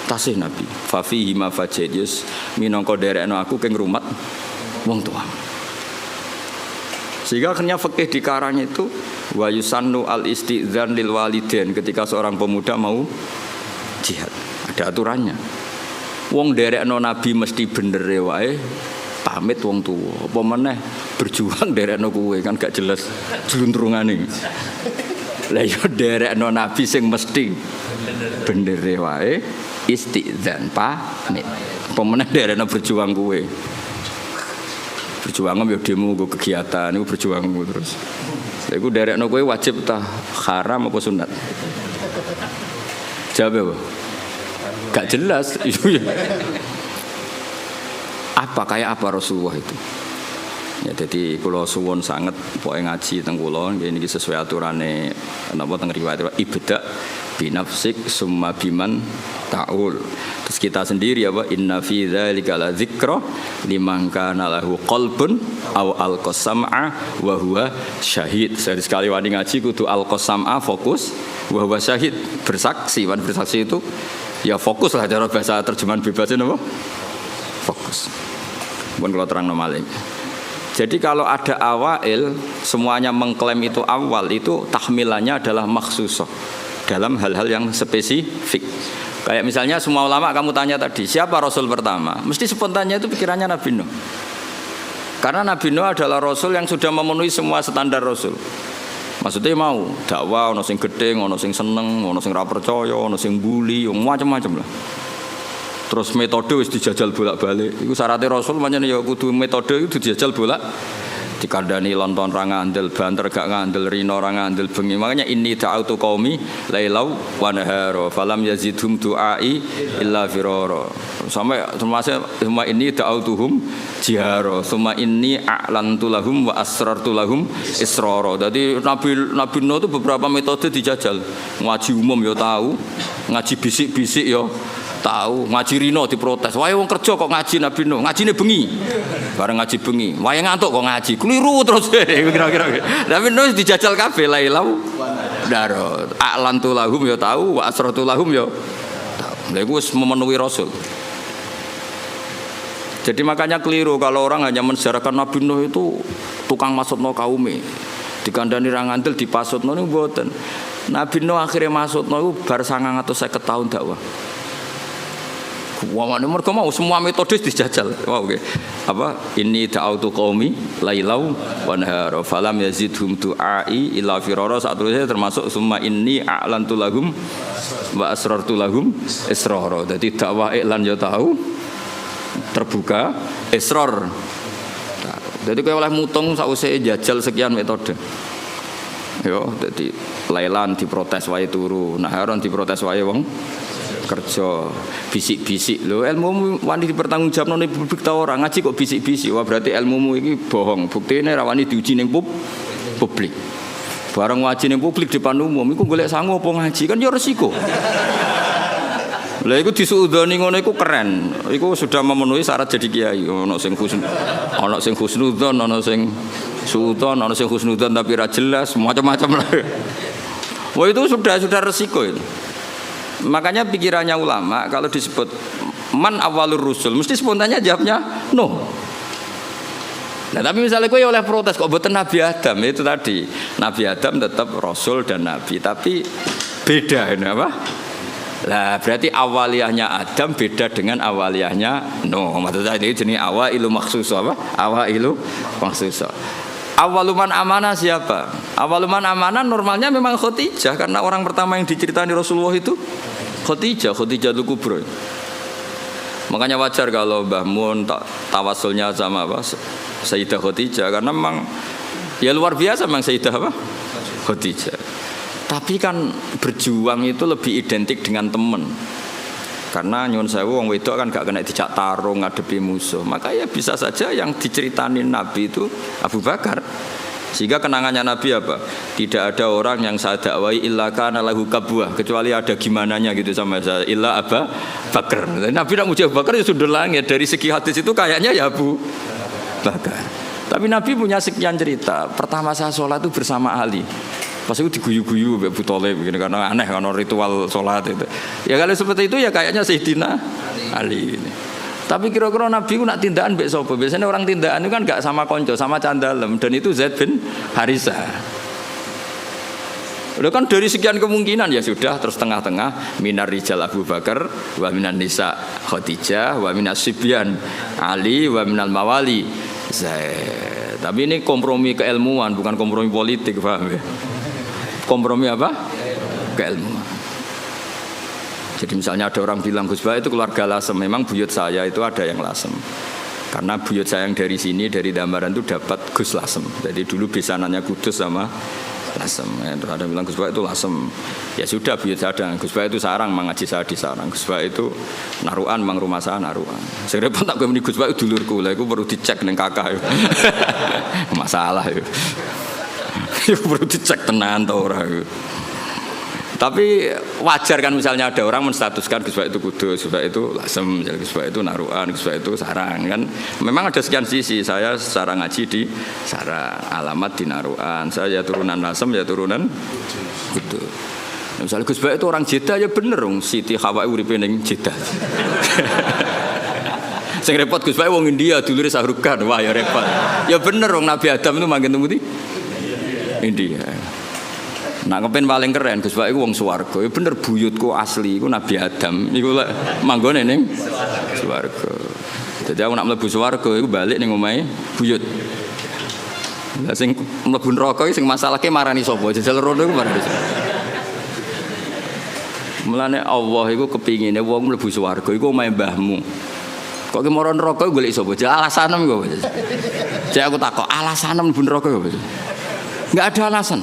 Tasih Nabi. Fa fihi ma fajidus, minangka derekno aku keng rumat wong tuamu. Sehingga akhirnya fikih dikarang itu wa yusannu al istidzan lil walidain ketika seorang pemuda mau jihad, ada aturannya. Wong derekno Nabi mesti bener wae pamit wong tuwa. Apa meneh berjuang derekno kowe kan gak jelas jluntrungane. Lah yo derekno Nabi sing mesti bener wae istidzan pamit. Apa meneh derekno berjuang kowe. Berjuang yo demo go kegiatan iku berjuangmu terus. Lha iku derekno kowe wajib ta haram apa sunat? Jawab apa? Gak jelas. Apa kayak apa Rasulullah itu? Ya jadi kula suwun sanget pokoke ngaji teng kula nggih niki sesuai aturane napa teng riwayat ibda binafsik summa biman taul. Terus kita sendiri apa inna fi dzalika la dzikra liman kana lahu qalbun aw alqasam'a wa huwa syahid. Sekali wani ngaji kudu alqasam'a fokus wa huwa syahid bersaksi. Wan bersaksi itu ya fokus lah cara bahasa terjemahan bebasnya apa? Fokus. Pun kalau terang normalnya. Jadi kalau ada awail semuanya mengklaim itu awal itu tahmilannya adalah makhsusah dalam hal-hal yang spesifik. Kayak misalnya semua ulama kamu tanya tadi siapa Rasul pertama? Mesti spontannya itu pikirannya Nabi Nuh. Karena Nabi Nuh adalah Rasul yang sudah memenuhi semua standar Rasul. Maksudnya mau dakwah, ono sing gedeng, ono sing seneng, ono sing ra percaya, ono sing bully, macam-macam lah. Terus metode wis dijajal bolak-balik. Iku syaratnya Rasul pancen ya kudu metode itu dijajal bolak. Dikandani lonton ra ngandel, banter gak ngandel, rino ra ngandel bengi. Makanya inni ta'autu qaumi lailau wa nahara falam yazidhum du'ai illa firara. Sampai termasuk semua ini ta'autuhum jihara. Semua ini a'lantu lahum wa asrartu lahum israra. Jadi Nabi Nuh itu beberapa metode dijajal. Ngaji umum ya tahu, ngaji bisik-bisik ya Tahu. Ngaji rino diprotes. Wae wong kerja kok ngaji Nabi Nuh. Ngajine bengi. Bareng ngaji bengi. Wae ngantuk kok ngaji. Keliru terus kira-kira. Nabi Nuh dijajal kabeh lailau. Darot. A'lantu lahum ya tahu, wa asratu lahum ya tahu. Lha iku wis memenuhi Rasul. Jadi makanya keliru kalau orang hanya mensejarahkan Nabi Nuh itu tukang masukno kaume. Dikandani ra ngandel dipasutno niku mboten. Nabi Nuh akhirnya masukno iku bar 950 tahun dakwah. Wamane mergo mau semua metode dijajal. Wow, okay. Apa ini da'autu qaumi lailau wa nahara falam yazidhum du'ai illa firara. Saterusé termasuk summa inni a'lantu lahum wa asrartu lahum israra. Dadi dakwah iklan ya tahu terbuka israr. Jadi kaya oleh mutung sausé jajal sekian metode. Yo, dadi lailan diprotes wae turu, naharon diprotes wae wong kerja, bisik-bisik lho, ilmumu wani dipertanggungjawabno ning publik ta ora, ngaji kok bisik-bisik, wah berarti ilmumu iki bohong. Buktine ra wani diuji ning publik. Bareng ngaji ning publik depan umum iku golek sangu apa ngaji kan ya resiko. Lah iku disuudoni ngono iku keren. Iku sudah memenuhi syarat jadi kiai. Ana sing husnudzon, ana sing suudzon, ana sing husnudzon tapi ra jelas, macam-macam lah. Wah itu sudah resiko itu. Makanya pikirannya ulama kalau disebut man awalur rusul mesti spontannya jawabnya no. Nah tapi misalnya gue oleh protes kok buatan Nabi Adam itu tadi Nabi Adam tetap Rasul dan Nabi tapi beda ini apa? Lah berarti awaliyahnya Adam beda dengan awaliyahnya no. Maksudnya ini jenis awailu maksus apa? Awailu maksus. Awaluman amanah siapa? Awaluman amanah normalnya memang Khadijah karena orang pertama yang diceritani Rasulullah itu Khadijah Kubra. Makanya wajar kalau Mbah Mun tawasulnya sama apa? Sayyidah Khadijah karena memang ya luar biasa memang Sayyidah apa? Khadijah. Tapi kan berjuang itu lebih identik dengan teman. Karena nyun sewu wong wedok kan gak kena dijak tarung ngadepi musuh. Maka ya bisa saja yang diceritain Nabi itu Abu Bakar. Sehingga kenangannya Nabi apa? Tidak ada orang yang saya dakwai illa kana lahu kabwah, kecuali ada gimananya gitu sama saya illa Abu Bakar. Nabi nak muji Abu Bakar ya sudah langit. Dari segi hadis itu kayaknya ya Abu Bakar. Tapi Nabi punya sekian cerita. Pertama saya sholat itu bersama Ali. Pas itu diguyu-guyu Abu Thalib begini karena aneh karena ritual sholat itu. Ya kalau seperti itu ya kayaknya Sayyidina Ali ini. Tapi kira-kira Nabi ku nak tindakan mbek sapa? Biasanya orang tindakan itu kan enggak sama konco, sama candalem dan itu Zaid bin Harisah. Udah kan dari sekian kemungkinan ya sudah terus tengah-tengah minar rijal Abu Bakar wa minan nisa Khadijah wa minas sibyan Ali wa minal mawali Zaid. Tapi ini kompromi keilmuan bukan kompromi politik, paham ya? Kompromi apa? Keilmuan. Jadi misalnya ada orang bilang Gus Bah itu keluarga Lasem. Memang buyut saya itu ada yang Lasem. Karena buyut saya yang dari sini dari Dambaran itu dapat Gus Lasem. Jadi dulu besanannya Kudus sama Lasem. Terus ada yang bilang Gus Bah itu Lasem. Ya sudah buyut saya ada. Gus Bah itu Sarang, mengaji saya di Sarang. Gus Bah itu Naruan, mang rumah saya Naruan. Saya repot tak gue meni Gus Bah itu dulurku. Lah itu perlu dicek dengan kakak. Masalah itu. Itu perlu dicek tenan atau orang. Tapi wajar kan misalnya ada orang menstatuskan Gus Bah itu Kudus, Gus Bah itu Lasem, Gus Bah itu Naruan, Gus Bah itu Sarang kan. Memang ada sekian sisi. Saya secara ngaji di Sarang, alamat di Naruan. Saya ya turunan Lasem, ya turunan Kudus. Nah, misalnya Gus Bah itu orang Jeddah ya bener dong. Siti Hawa uripe ning Jeddah. Sing repot Gus Bah wong India dulure Sahrukan. Wah ya repot. Ya bener dong Nabi Adam itu manggen temu di India. Nak ngepen paling keren Gus Bah iku wong swarga. Ya bener buyutku asli iku Nabi Adam. Iku manggone ning swarga. Jadi aku nak mlebu swarga iku balik ning omahe buyut. Lah sing mlebu neraka iki sing masalahke marani sapa? Jajal rono iku marani sapa? Mulane Allah iku kepingine wong mlebu swarga iku omahe mbahmu. Kok ki mara neraka golek sapa? Alasanem kok. Jadi aku takok, alasanem mlebu neraka apa? Enggak ada alasan.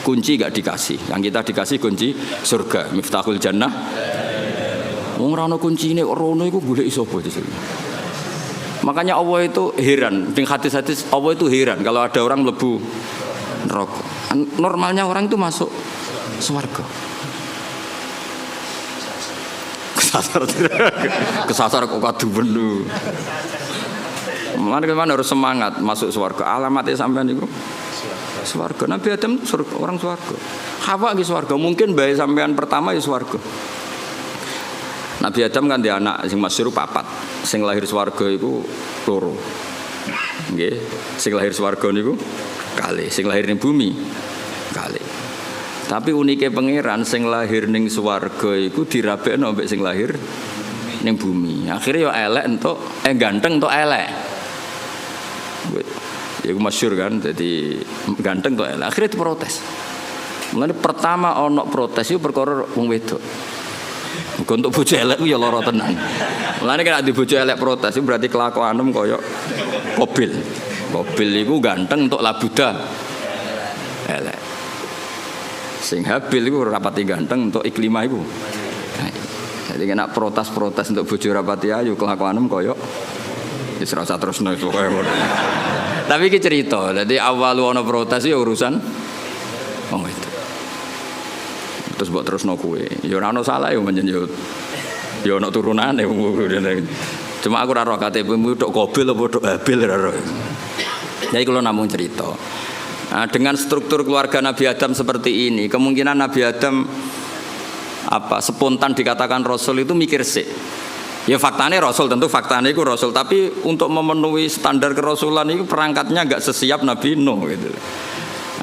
Kunci enggak dikasih. Yang kita dikasih kunci surga, miftahul jannah. Wong ora ono kuncine kok rono iku golek sapa di sini. Makanya Allah itu heran, ning hadis-hadis Allah itu heran kalau ada orang mlebu neraka. Normalnya orang itu masuk surga. Kesasar kok kaduben lho. Mana harus semangat masuk surga. Alamatnya sampean niku surga. Nabi Adam itu orang surga. Hawa nggih surga. Mungkin bayi sampean pertama ya surga. Nabi Adam kan dia anak sing masyhur papat. Sing lahir surga iku loro. Nggih, sing lahir surga niku kalih, sing lahir ning bumi kalih. Tapi unike pangeran sing lahir ning swarga iku dirabekno mbek sing lahir ning bumi. Akhire yo elek entuk ganteng entuk elek. Ya masyhur kan, jadi ganteng entuk elek. Akhire diprotes. Mulane pertama ana protes iku perkara wong wedok. Muga entuk bojo elek ku ya lara tenan. Mulane nek di bojo elek protes iku berarti kelakuanem kaya Qabil. Qabil iku ganteng entuk labuda elek. Sing Habil iku rapati ganteng untuk Iklimah iku. Jadi kena protes-protes untuk bojo rapati ayu kelakuanem koyo wis ora usah terusno pokoke ngono. Tapi iki cerita, dadi awal ana protes ya urusan wong itu. Terus mbok terusno kowe. Ya ora ono salah ya menjen yo. Ya ono turunane. Cuma aku ora roh KTP-mu tok Qabil apa tok Habil ora roh. Jadi kalau namung cerita. Nah, dengan struktur keluarga Nabi Adam seperti ini, kemungkinan Nabi Adam spontan dikatakan Rasul itu mikir sih. Ya faktanya Rasul, tentu faktanya itu Rasul, tapi untuk memenuhi standar kerasulan itu perangkatnya enggak sesiap Nabi Nuh gitu.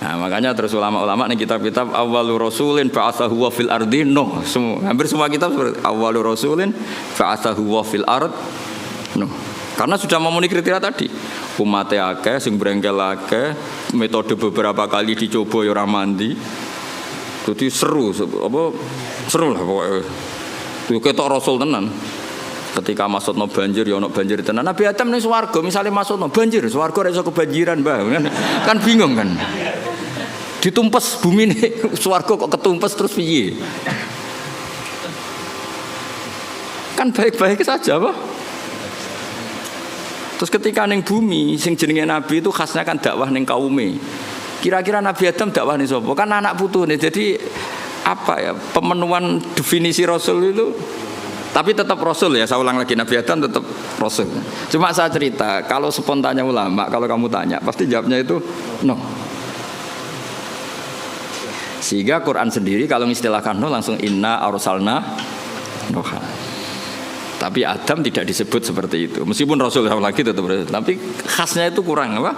Nah, makanya terus ulama-ulama nih kitab-kitab awwalu rasulin ba'atsahu wa fil ardi Nuh. Hampir semua kitab seperti awwalu rasulin ba'atsahu wa fil ard Nuh. Karena sudah memenuhi kriteria tadi. Umatnya akeh, sing brengkel akeh, metode beberapa kali dicoba ya ora mandi. Jadi seru lah pokoknya. Itu ketok Rasul tenan. Ketika masukno banjir ya ono banjir tenan. Nabi Adam ning swarga misale masukno banjir, swarga ora iso kebanjiran, Mbah. Kan bingung kan. Ditumpes bumi nih swarga kok ketumpes terus piye? Kan baik-baik saja, Pak. Terus ketika ning bumi sing jenenge nabi itu khasnya kan dakwah ning kaume. Kira-kira Nabi Adam dakwah ning sapa? Kan anak putune. Jadi pemenuhan definisi Rasul itu tapi tetap Rasul ya. Saya ulang lagi, Nabi Adam tetap Rasul. Cuma saya cerita, kalau spontannya ulama, kalau kamu tanya pasti jawabnya itu no. Sehingga Quran sendiri kalau mengistilahkan no langsung inna arsalna Nuha. Tapi Adam tidak disebut seperti itu. Meskipun Rasul lagi tetap Rasul, tapi khasnya itu kurang apa?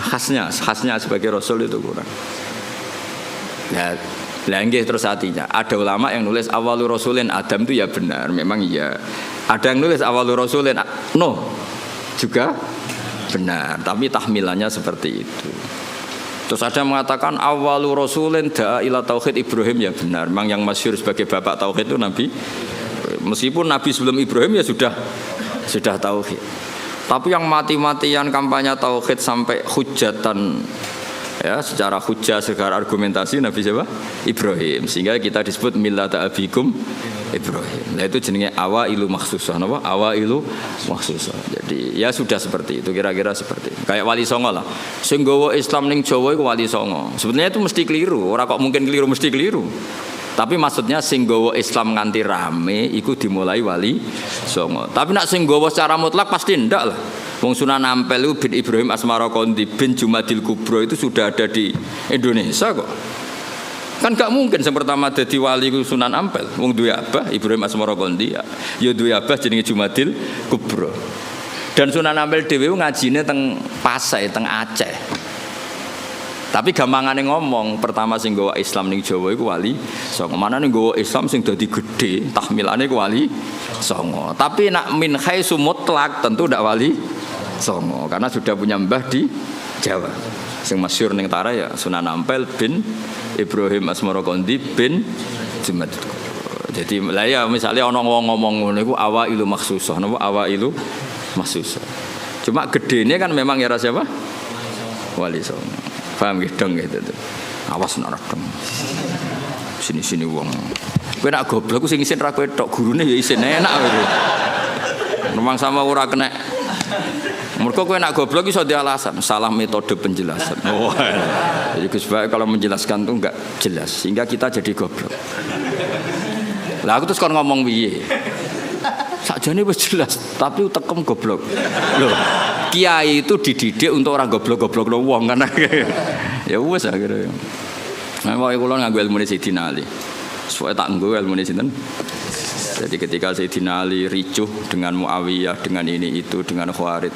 Khasnya sebagai Rasul itu kurang. Ya, langgih terus artinya. Ada ulama yang nulis awalu rasulin Adam itu ya benar, memang iya. Ada yang nulis awalu rasulin no juga benar, tapi tahmilannya seperti itu. Terus ada yang mengatakan awalu rasulin da'a ila tauhid Ibrahim ya benar. Memang yang masyhur sebagai bapak tauhid itu Nabi. Meskipun Nabi sebelum Ibrahim ya sudah tauhid. Tapi yang mati-matian kampanye tauhid sampai hujatan ya secara hujah secara argumentasi Nabi siapa? Ibrahim. Sehingga kita disebut millata abikum Ibrahim. Nah itu jenenge awailu makhsusah, napa? Awailu makhsusah. Jadi ya sudah seperti itu, kira-kira seperti itu. Kayak Wali Songo lah. Sing nggawa Islam ning Jawa iku Wali Songo. Sebenarnya itu mesti keliru. Ora kok mungkin keliru, mesti keliru. Tapi maksudnya sing nggawa Islam nganti rame iku dimulai Wali Songo. Tapi nak sing nggawa secara mutlak pasti ndak lah. Wong Sunan Ampel itu bin Ibrahim Asmara Kondi bin Jumadil Kubro itu sudah ada di Indonesia kok. Kan gak mungkin yang pertama jadi wali Sunan Ampel. Wong duwe abah Ibrahim Asmara Kondi ya duwe abah jenenge Jumadil Kubro. Dan Sunan Ampel dhewe ngajine teng Pasai, teng Aceh. Tapi gampangane ngomong, pertama sing nggawa Islam ning Jawa iku Wali Songo. Manane nggawa Islam sing dadi gedhe, tahmilane ku Wali Songo. Tapi nak min khaisu mutlak tentu ndak Wali Songo karena sudah punya mbah di Jawa. Sing masyhur ning Tara ya Sunan Ampel bin Ibrahim Asmara Kondi bin Jumadil. Jadi lah ya misalnya ana wong ngomong ngono iku awailu makhsusah, napa awailu makhsusah. Cuma gedene kan memang ya siapa? Wali Songo. Paham nggih dong gitu tuh. Awas nak dong. Sini-sini wong. Kowe nak goblok ku sing isin ra kowe tok, gurune ya isin enak kowe. Memang sama ora kena. Mergo kowe nak goblok iso di alasan, salah metode penjelasan. Oh. Jadi Gus Bae kalau menjelaskan tuh enggak jelas sehingga kita jadi goblok. Lah aku terus kon ngomong piye? Sakjane wis jelas, tapi tekem goblok. Loh, kiai itu dididik untuk orang goblok-goblok wong kan. Ya wis akhirnya. Nah, wae kula nganggo ilmune Sayyidina Ali. Soale tak nggo ilmune sinten? Jadi ketika Sayyidina Ali ricuh dengan Muawiyah, dengan ini itu, dengan Khawarij,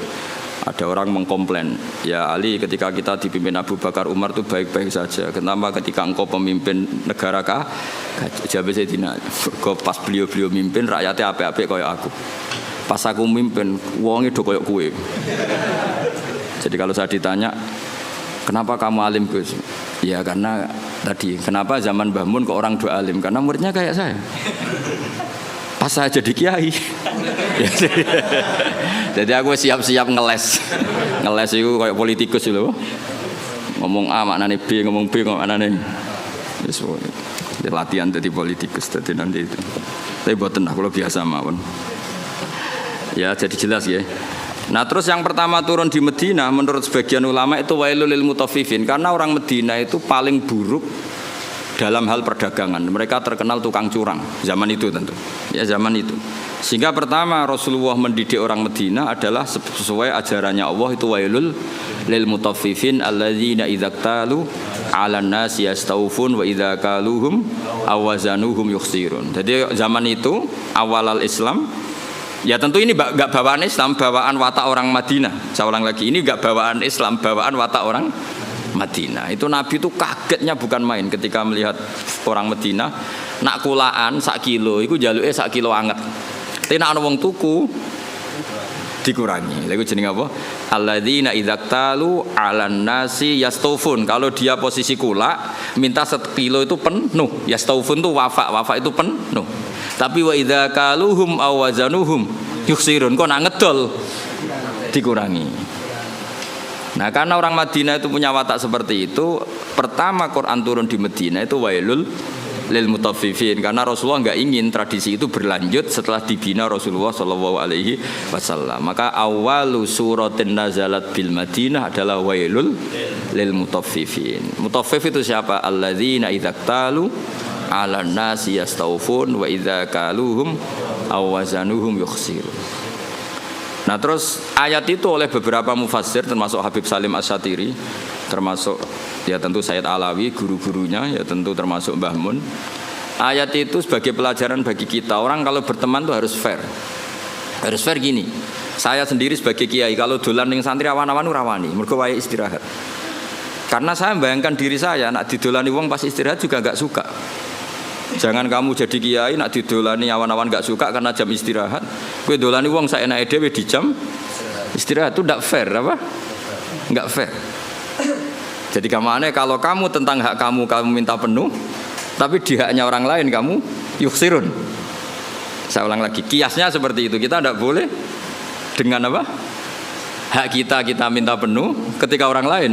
ada orang mengkomplain, ya Ali ketika kita dipimpin Abu Bakar Umar itu baik-baik saja. Kenapa ketika engkau pemimpin negara kah? Jawab Sayyidina Ali, pas beliau mimpin rakyatnya apik-apik kayak aku. Pas aku mimpin, wonge do kayak kue. Jadi kalau saya ditanya, kenapa kamu alim Gus? Ya karena tadi, kenapa zaman Mbah Mun kok orang do alim? Karena muridnya kayak saya. Pas saya jadi kiai. Jadi aku siap-siap ngeles itu kayak politikus loh. Ngomong A maknane B, ngomong B maknane. Wis latihan jadi politikus tadi nanti itu. Tapi boten kalau biasa mawon. Ya jadi jelas ya. Nah terus yang pertama turun di Medina menurut sebagian ulama itu wailul lil mutaffifin, karena orang Medina itu paling buruk dalam hal perdagangan. Mereka terkenal tukang curang zaman itu tentu. Ya zaman itu. Sehingga pertama Rasulullah mendidik orang Medina adalah sesuai ajarannya Allah, itu wailul lil mutaffifin alladzina idza qtalu 'alan nasi yastawfun wa idza kaluhum awazanuhum yukhsirun. Jadi zaman itu awal Islam, ya tentu ini enggak bawaan Islam, bawaan watak orang Madinah. Saya ulang lagi, ini enggak bawaan Islam, bawaan watak orang Madinah. Itu Nabi itu kagetnya bukan main ketika melihat orang Madinah nak kulaan sak kilo, iku jaluke sak kilo anget. Tapi nak ana wong tuku dikurangi. Lha iku jenenge apa? Alladzina idza qtalu 'alan nasi yastawfun. Kalau dia posisi kula, minta 1 kilo itu penuh. Yastawfun itu wafa itu penuh. Tapi wa idza kaluhum aw wazanuhum yukhsirun. Kok nak ngedol dikurangi. Nah, karena orang Madinah itu punya watak seperti itu, pertama Quran turun di Madinah itu wailul lil mutaffifin, karena Rasulullah enggak ingin tradisi itu berlanjut setelah dibina Rasulullah sallallahu alaihi wasallam. Maka awalu suratin nazalat bil Madinah adalah wailul lil mutaffifin. Mutaffif itu siapa? Alladzina idza qtalu 'alan nasi yastawfun wa idza kaluhum aw wazanuhum yukhsirun. Nah terus ayat itu oleh beberapa mufassir termasuk Habib Salim Asy-Syatiri, termasuk ya tentu Sayyid Alawi, guru-gurunya ya tentu termasuk Mbah Mun. Ayat itu sebagai pelajaran bagi kita, orang kalau berteman tuh harus fair. Harus fair gini. Saya sendiri sebagai kiai kalau dolan ning santri awan-awan rawani, mergo wae istirahat. Karena saya membayangkan diri saya nak didolani wong pas istirahat juga enggak suka. Jangan kamu jadi kiai nak didolani awan-awan enggak suka karena jam istirahat. Kowe dolani wong saenake dhewe di jam istirahat itu enggak fair apa? Enggak fair. Jadi kemana kalau kamu tentang hak kamu minta penuh, tapi di haknya orang lain kamu yuksirun. Saya ulang lagi, kiasnya seperti itu. Kita tidak boleh dengan apa? Hak kita minta penuh, ketika orang lain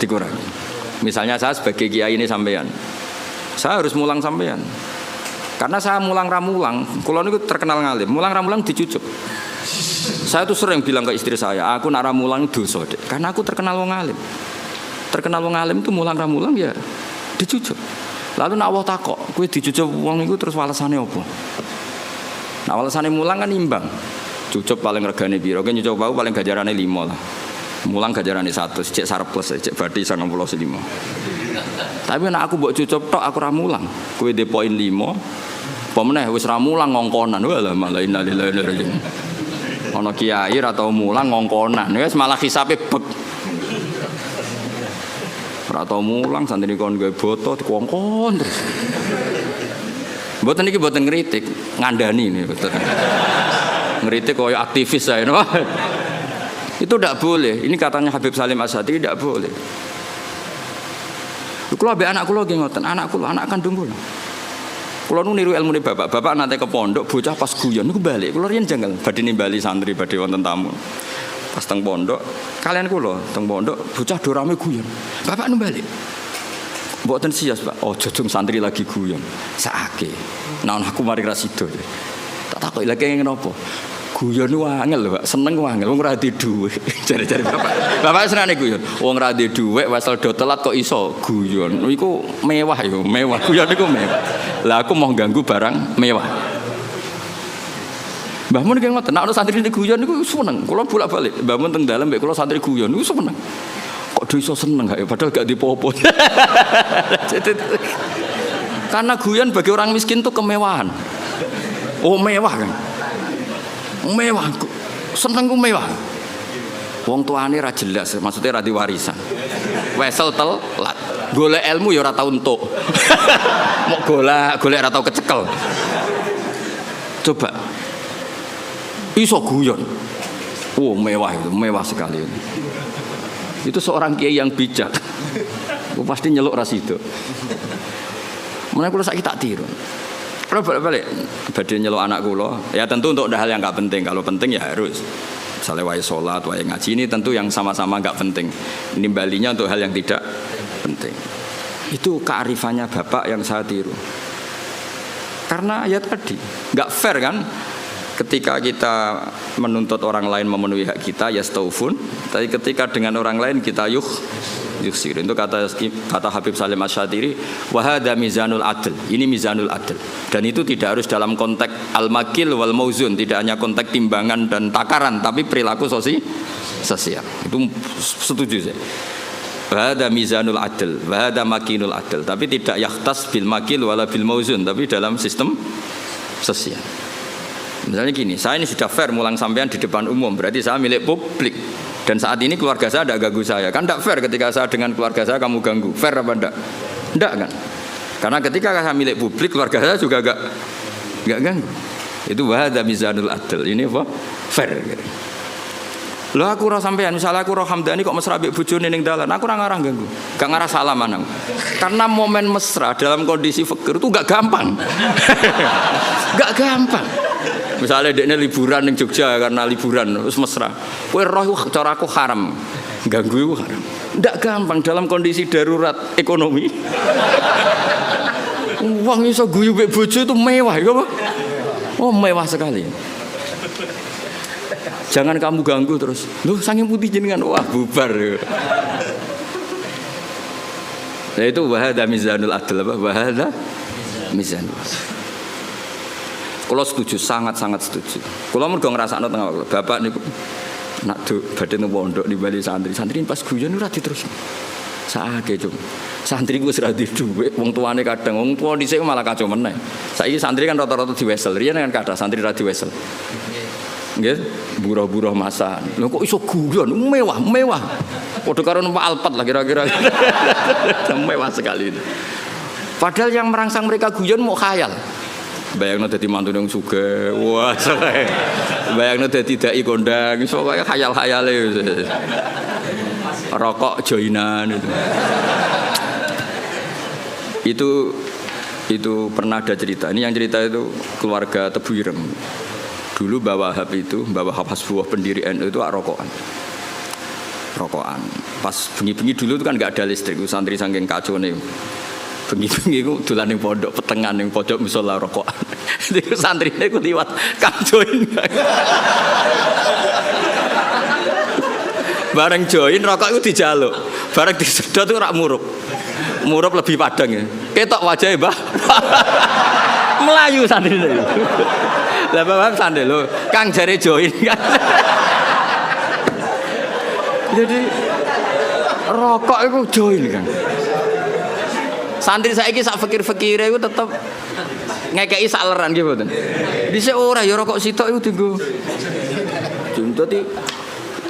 dikurangi. Misalnya saya sebagai kiai ini sampean, saya harus mulang sampean. Karena saya mulang ramulang, kalau ini terkenal ngalim, mulang ramulang dicucuk. Saya tuh sering bilang ke istri saya, aku nak ramulang dosa dek, karena aku terkenal wong alim. Terkenal wong alim itu mulang ramulang ya dicucuk. Lalu nak Allah takok, kowe dicucuk wong iku terus walasane apa? Nah walasane mulang kan imbang. Cucup paling regane piro? Kan nyucup bau paling gajarane 5 lah. Mulang gajarane 1, cek sarepes, cek badhe 95. Tapi nek aku mbok cucup tok aku ra mulang. Kowe de poin 5. Apa meneh wis ra mulang ngongkonan. Walah malah innalillahi wa inna ilaihi raji'un. Ana kiai ra tau mulang ngongkonan. Wis malah hisabe bek. Ora tau mulang santri kon gawe boto dikongkon terus. Mboten iki mboten ngritik, ngandani ini betul. Ngritik koyo aktivis saya. Itu tidak boleh. Ini katanya Habib Salim Asy-Syatiri tidak boleh. Kulo ambek anak kulo nggih ngoten, anak kandung kulo. Kulo nu niru ilmune bapak nate ke pondok, bocah pas guyon niku balik. Kulo riyen janggal badhe nimbali santri badhe wonten tamu. Pas teng pondok, kalian kulo teng pondok bocah do rame guyon. Bapak nu balik. Mboten sias, Pak. Oh, jojong santri lagi guyon. Sakake. Nah aku mari ra sida. Tak takoki lha kenging napa? Guyon angel lho, Pak. Seneng angel wong ora di dhuwit. Jare-jare bapak. Bapak senengane guyon. Wong ora di dhuwit wesel do telat kok iso guyon. Iku mewah yo, mewah. Guyon iku mewah. Lah aku mau ganggu barang mewah. Mbah Mun ki ngoten, nek ana santri guyon niku seneng. Kula bolak-balik. Mbah Mun teng dalem mek kula santri guyon niku seneng. Kok do iso seneng gak ya padahal gak dipopo. Karena guyon bagi orang miskin itu kemewahan. Oh mewah kan. Mewah. Seneng ku mewah. Wong tuane ra jelas, maksudnya ra diwarisan. Wesel telat. Golek ilmu ya ora tau entuk. Mok golek ora tau kecekel. Coba iso guyon. Oh mewah itu, mewah sekali. Itu seorang kiai yang bijak. Pasti nyeluk ras itu. Mulai kula saiki tak tiru. Kalau balik badhe nyeluk anak kula, ya tentu untuk hal yang enggak penting. Kalau penting ya harus. Misalnya wae salat, wae ngaji ini tentu yang sama-sama enggak penting. Nimbalinya untuk hal yang tidak penting. Itu kearifannya bapak yang saya tiru. Karena ya tadi enggak fair kan? Ketika kita menuntut orang lain memenuhi hak kita ya staufun, tapi ketika dengan orang lain kita yuksir. Itu kata Habib Salim Asy-Syatiri, wa hadza mizanul adl. Ini mizanul adl. Dan itu tidak harus dalam konteks al-makil wal mauzun, tidak hanya konteks timbangan dan takaran, tapi perilaku sosial. Itu setuju saya. Wa hadza mizanul adl, wa hadza makinul adl. Tapi tidak yahtas bil makil wala bil mauzun, tapi dalam sistem sosial. Misalnya gini, saya ini sudah fair mulang sampean di depan umum, berarti saya milik publik. Dan saat ini keluarga saya tidak ganggu saya. Kan tidak fair ketika saya dengan keluarga saya kamu ganggu. Fair apa enggak? Enggak kan? Karena ketika saya milik publik, keluarga saya juga enggak ganggu. Itu wahada mizanul adl. Ini apa? Fair gitu. Lah aku ora sampean, misalnya aku roh Hamdani kok mesra mbek bojone ning dalan, aku ora ngarah ganggu. Gak ngarah salaman aku. Karena momen mesra dalam kondisi fakir itu enggak gampang. Enggak gampang. Misalnya dekne liburan ning Jogja karena liburan terus mesra. Kowe roh cara aku haram. Ganggu iku haram. Ndak gampang dalam kondisi darurat ekonomi. Wong iso guyu mbek bojo itu mewah ya apa? Oh, mewah sekali. Jangan kamu ganggu terus. Loh, saking putih jenengan wah bubar. Nah itu wahada mizanul adl apa? Wahada mizanul adl. Kalau setuju, sangat-sangat setuju. Kalau mergo ngrasakno tengah waktu, bapak niku nak badhe nang pondok nimbali santri pas guyon ora diterusno. Saake cum. Santri ku wis ra dhuwit, wong tuane kadang wong tuwa dhisik malah kacau meneh. Saiki santri kan rata-rata diwesel, riyen kan kathah santri ra diwesel. Nggih, buruh-buruh masa. Lho kok iso guyon mewah. Padha karo numpak Alphard lah kira-kira. Mewah sekali itu. Padahal yang merangsang mereka guyon mau khayal. Bayangno dadi mantu nang sugih. Wah, bayangno dadi dai kondang, iso kaya khayal-khayale. Rokok joinan itu. Itu pernah ada cerita. Ini yang cerita itu keluarga Tebu Ireng. Dulu Mbah Wahab itu, Mbah Wahab Hasbuah pendiri NU itu rokokan. Pas bengi-bengi dulu itu kan enggak ada listrik, santri saking kacone. Bengi-bengi ku dolan ning pondok petengan ning pojok musala rokokan. Iku santrine ku liwat Kang join. Bareng join rokok iku dijaluk. Bareng disedot ora murup. Murup lebih padang ya. Ketok wajahe, Mbah. Melayu santrine. Lah Bapak sandel lho, Kang jare join kan. Jadi rokok iku join kan. Santri saiki sak fikir-fikire iku tetep ngekeki sak leran nggih mboten. Dhisik ora ya rokok sitok iku dienggo. Dadi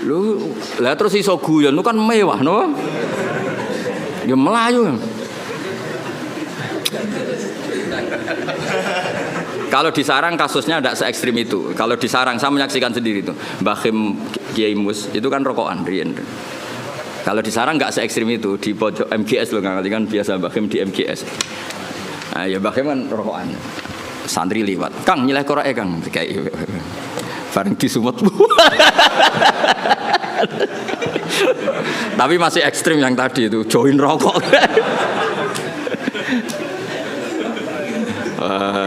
lho, lah terus iso guyon kan mewah no. Ya melayu. Kalau di Sarang kasusnya tidak se-ekstrim itu. Kalau di Sarang saya menyaksikan sendiri itu. Mbah Khim Kiai Mus itu kan rokokan riyen. Kalau di Sarang nggak se-ekstrim itu, di pojok MGS loh nggak kan biasa Mbah Khim di MGS. Nah, ya Mbah Khim kan rokokan. Santri liwat. Kang nyileh korake Kang kayak bareng disumut. Tapi masih ekstrim yang tadi itu join rokok.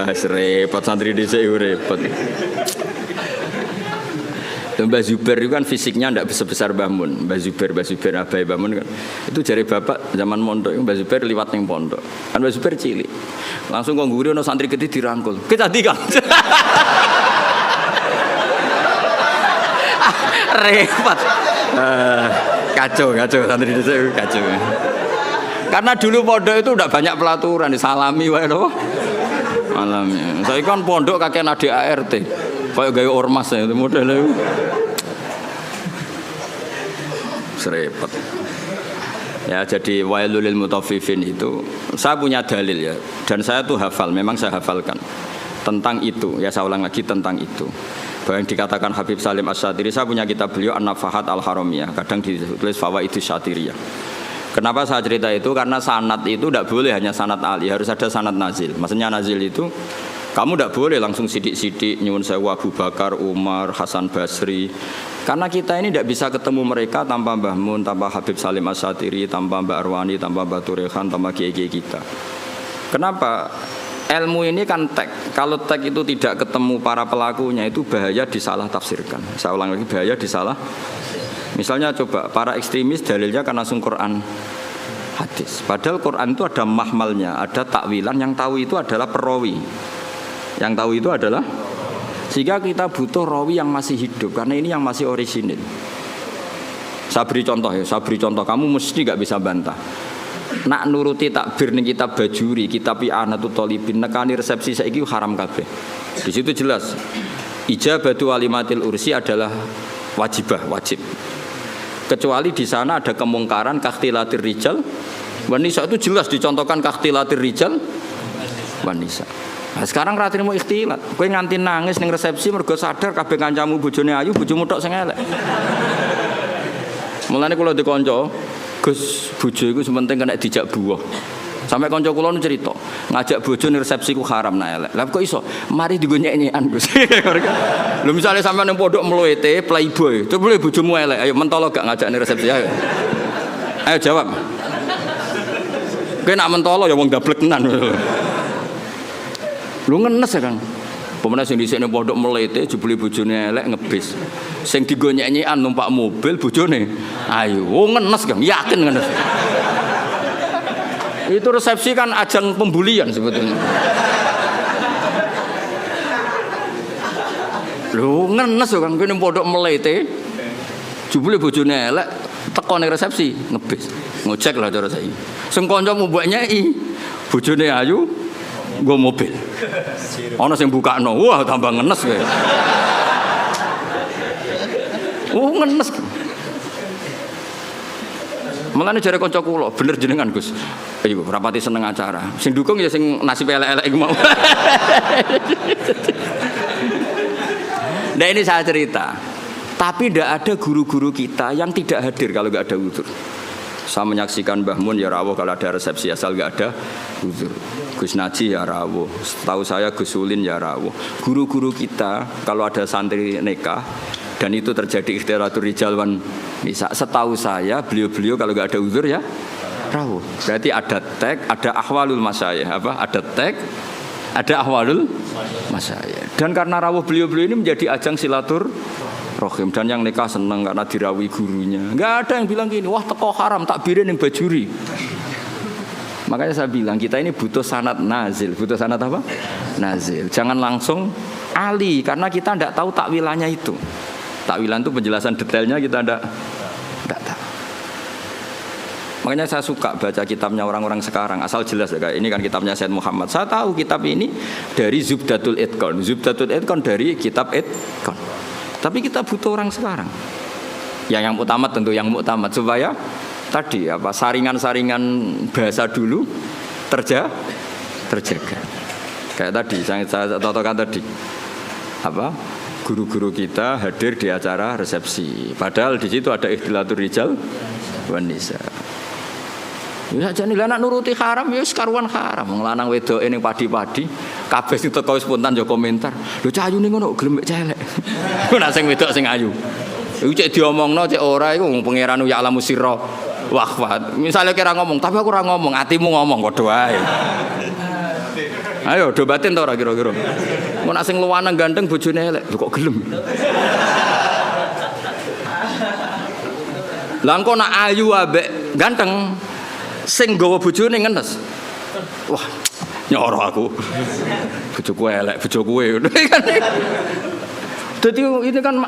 Repot santri dhisik repot. Mbah Zubair itu kan fisiknya tidak sebesar Mbah Mun. Mbah Zubair abai Mbah Mun kan. Itu jari bapak zaman mondok Mbah Zubair liwat ning pondok. Kan Mbah Zubair cilik. Langsung kok ngguri ono santri gede dirangkul. Kita Kang. Repot. Kacau santri itu kacau. Karena dulu pondok itu udah banyak pelaturan, disalami wae lho. Alami. Saya kan pondok kakek adik ART. Kayak gaya ormas ya itu modelnya. Serempet. Ya jadi wailul lil mutaffifin itu saya punya dalil ya dan saya tuh hafal, memang saya hafalkan tentang itu. Ya saya ulang lagi tentang itu. Bahwa yang dikatakan Habib Salim Asy-Syatiri, saya punya kitab beliau An-Nafahat Al-Haramiyah, kadang ditulis Fawaidus Syatiriyah. Kenapa saya cerita itu? Karena sanad itu tidak boleh hanya sanad ali, harus ada sanad nazil. Maksudnya nazil itu kamu tidak boleh langsung sidik-sidik nyuwun sewu Abu Bakar, Umar, Hasan Basri. Karena kita ini tidak bisa ketemu mereka tanpa Mbah Mun, tanpa Habib Salim Asy-Syatiri, tanpa Mbak Arwani, tanpa Mbak Turehan, tanpa kiai-kiai kita. Kenapa? Ilmu ini kan tek. Kalau tek itu tidak ketemu para pelakunya itu bahaya disalah tafsirkan. Saya ulang lagi, bahaya disalah. Misalnya coba para ekstremis dalilnya kan langsung Quran hadis. Padahal Quran itu ada mahmalnya, ada takwilan, yang tahu itu adalah perawi. Yang tahu itu adalah, sehingga kita butuh rawi yang masih hidup karena ini yang masih orisinil. Saya beri contoh, kamu mesti gak bisa bantah. Nak nuruti takbir ning kitab Bajuri, kitab I'anatul Thalibin, nekani resepsi saiki haram kabeh. Di situ jelas ijabatu walimatil ursi adalah wajib. Kecuali di sana ada kemungkaran kakhtilatir rijal wanisa, itu jelas dicontohkan kakhtilatir rijal wanisa. Nah, sekarang ratine mau ikhtilat. Kowe nganti nangis ning resepsi mergo sadar kabeh kancamu bojone ayu, bojomu tok sing elek. Mulane kula dikonco, Gus, bojo iku sementing kena dijak buah. Sampai kanca kula nu cerita, ngajak bojo ning resepsi ku haram nek elek. Lah kok iso? Mari digo nyek-nyekan, Gus. Lho misale sampean ning pondok mluwete playboy, coba bojomu elek, ayo mentolo gak ngajak ning resepsi ayo. Ayo jawab. Kowe nak mentolo ya wong dablek tenan. Lu ngenes ya Kang. Pemenang sing dhisik ning pondok melete jebule bojone elek ngebis. Sing digo nyek-nyekan numpak mobil bojone. Ayo, ngenes Kang, yakin ngenes. Itu resepsi kan ajang pembulian sebetulnya. Lu ngenes Kang, ning pondok melete jebule bojone elek teko ning resepsi ngebis. Ngojek lah cara saiki. Sing kancamu mbok nyeki bojone ayu nggo mobil. Ana sing bukakno, wah tambah ngenes kowe. Ngenes. Mulane jare kanca kula, bener jenengan Gus. Ayo rapati seneng acara. Sing dukung ya sing nasib elek-elek iku mau. Nah ini saya cerita. Tapi tidak ada guru-guru kita yang tidak hadir kalau nggak ada uzur. Saya menyaksikan Mbah Mun ya rawuh kalau ada resepsi asal nggak ada uzur. Gus Naji ya rawuh. Setahu saya Gus Ulin ya rawuh. Guru-guru kita kalau ada santri nikah dan itu terjadi ikhtilatul rijal wan nisa, setahu saya beliau-beliau kalau nggak ada uzur ya rawuh. Berarti ada tag, ada ahwalul masyayikh, ada tag, ada ahwalul masyayikh. Dan karena rawuh beliau-beliau ini menjadi ajang silaturahim, dan yang nikah senang karena dirawi gurunya. Nggak ada yang bilang gini, wah teko haram takbirin yang Bajuri. Makanya saya bilang kita ini butuh sanad nazil. Butuh sanad apa? Nazil. Jangan langsung ali karena kita tidak tahu takwilannya itu. Takwilan itu penjelasan detailnya kita tidak tahu. Makanya saya suka baca kitabnya orang-orang sekarang asal jelas ya, kayak ini kan kitabnya Said Muhammad. Saya tahu kitab ini dari Zubdatul Itqan. Zubdatul Itqan dari kitab Itqan. Tapi kita butuh orang sekarang. Yang muktamad tentu yang muktamad supaya tadi apa saringan-saringan bahasa dulu terjaga. Kayak tadi saya contohkan tadi apa guru-guru kita hadir di acara resepsi. Padahal di situ ada ikhtilatul rijal wan nisa. Ya jane lah nak nuruti haram ya karuan haram. Wong lanang wedoke ning padi-padi kabeh sing teko spontan yo komentar. Lho cah ayune ngono gelem mek celek. Nek sing wedok sing ayu. Iku cek diomongno cek ora iku wong pangeran ya alamu sirra. Wah, misalnya kira ngomong, tapi aku ora ngomong, hatimu ngomong kok wae. Ayo, dobatin to ora kira-kira. Mun sing luwanang ganteng bojone elek, kok gelem. Lah engko nak ayu ambek ganteng sing nggawa bojone ngenes. Wah, nyoro aku. Bojoku elek, bojoku ngono kan. Jadi ini kan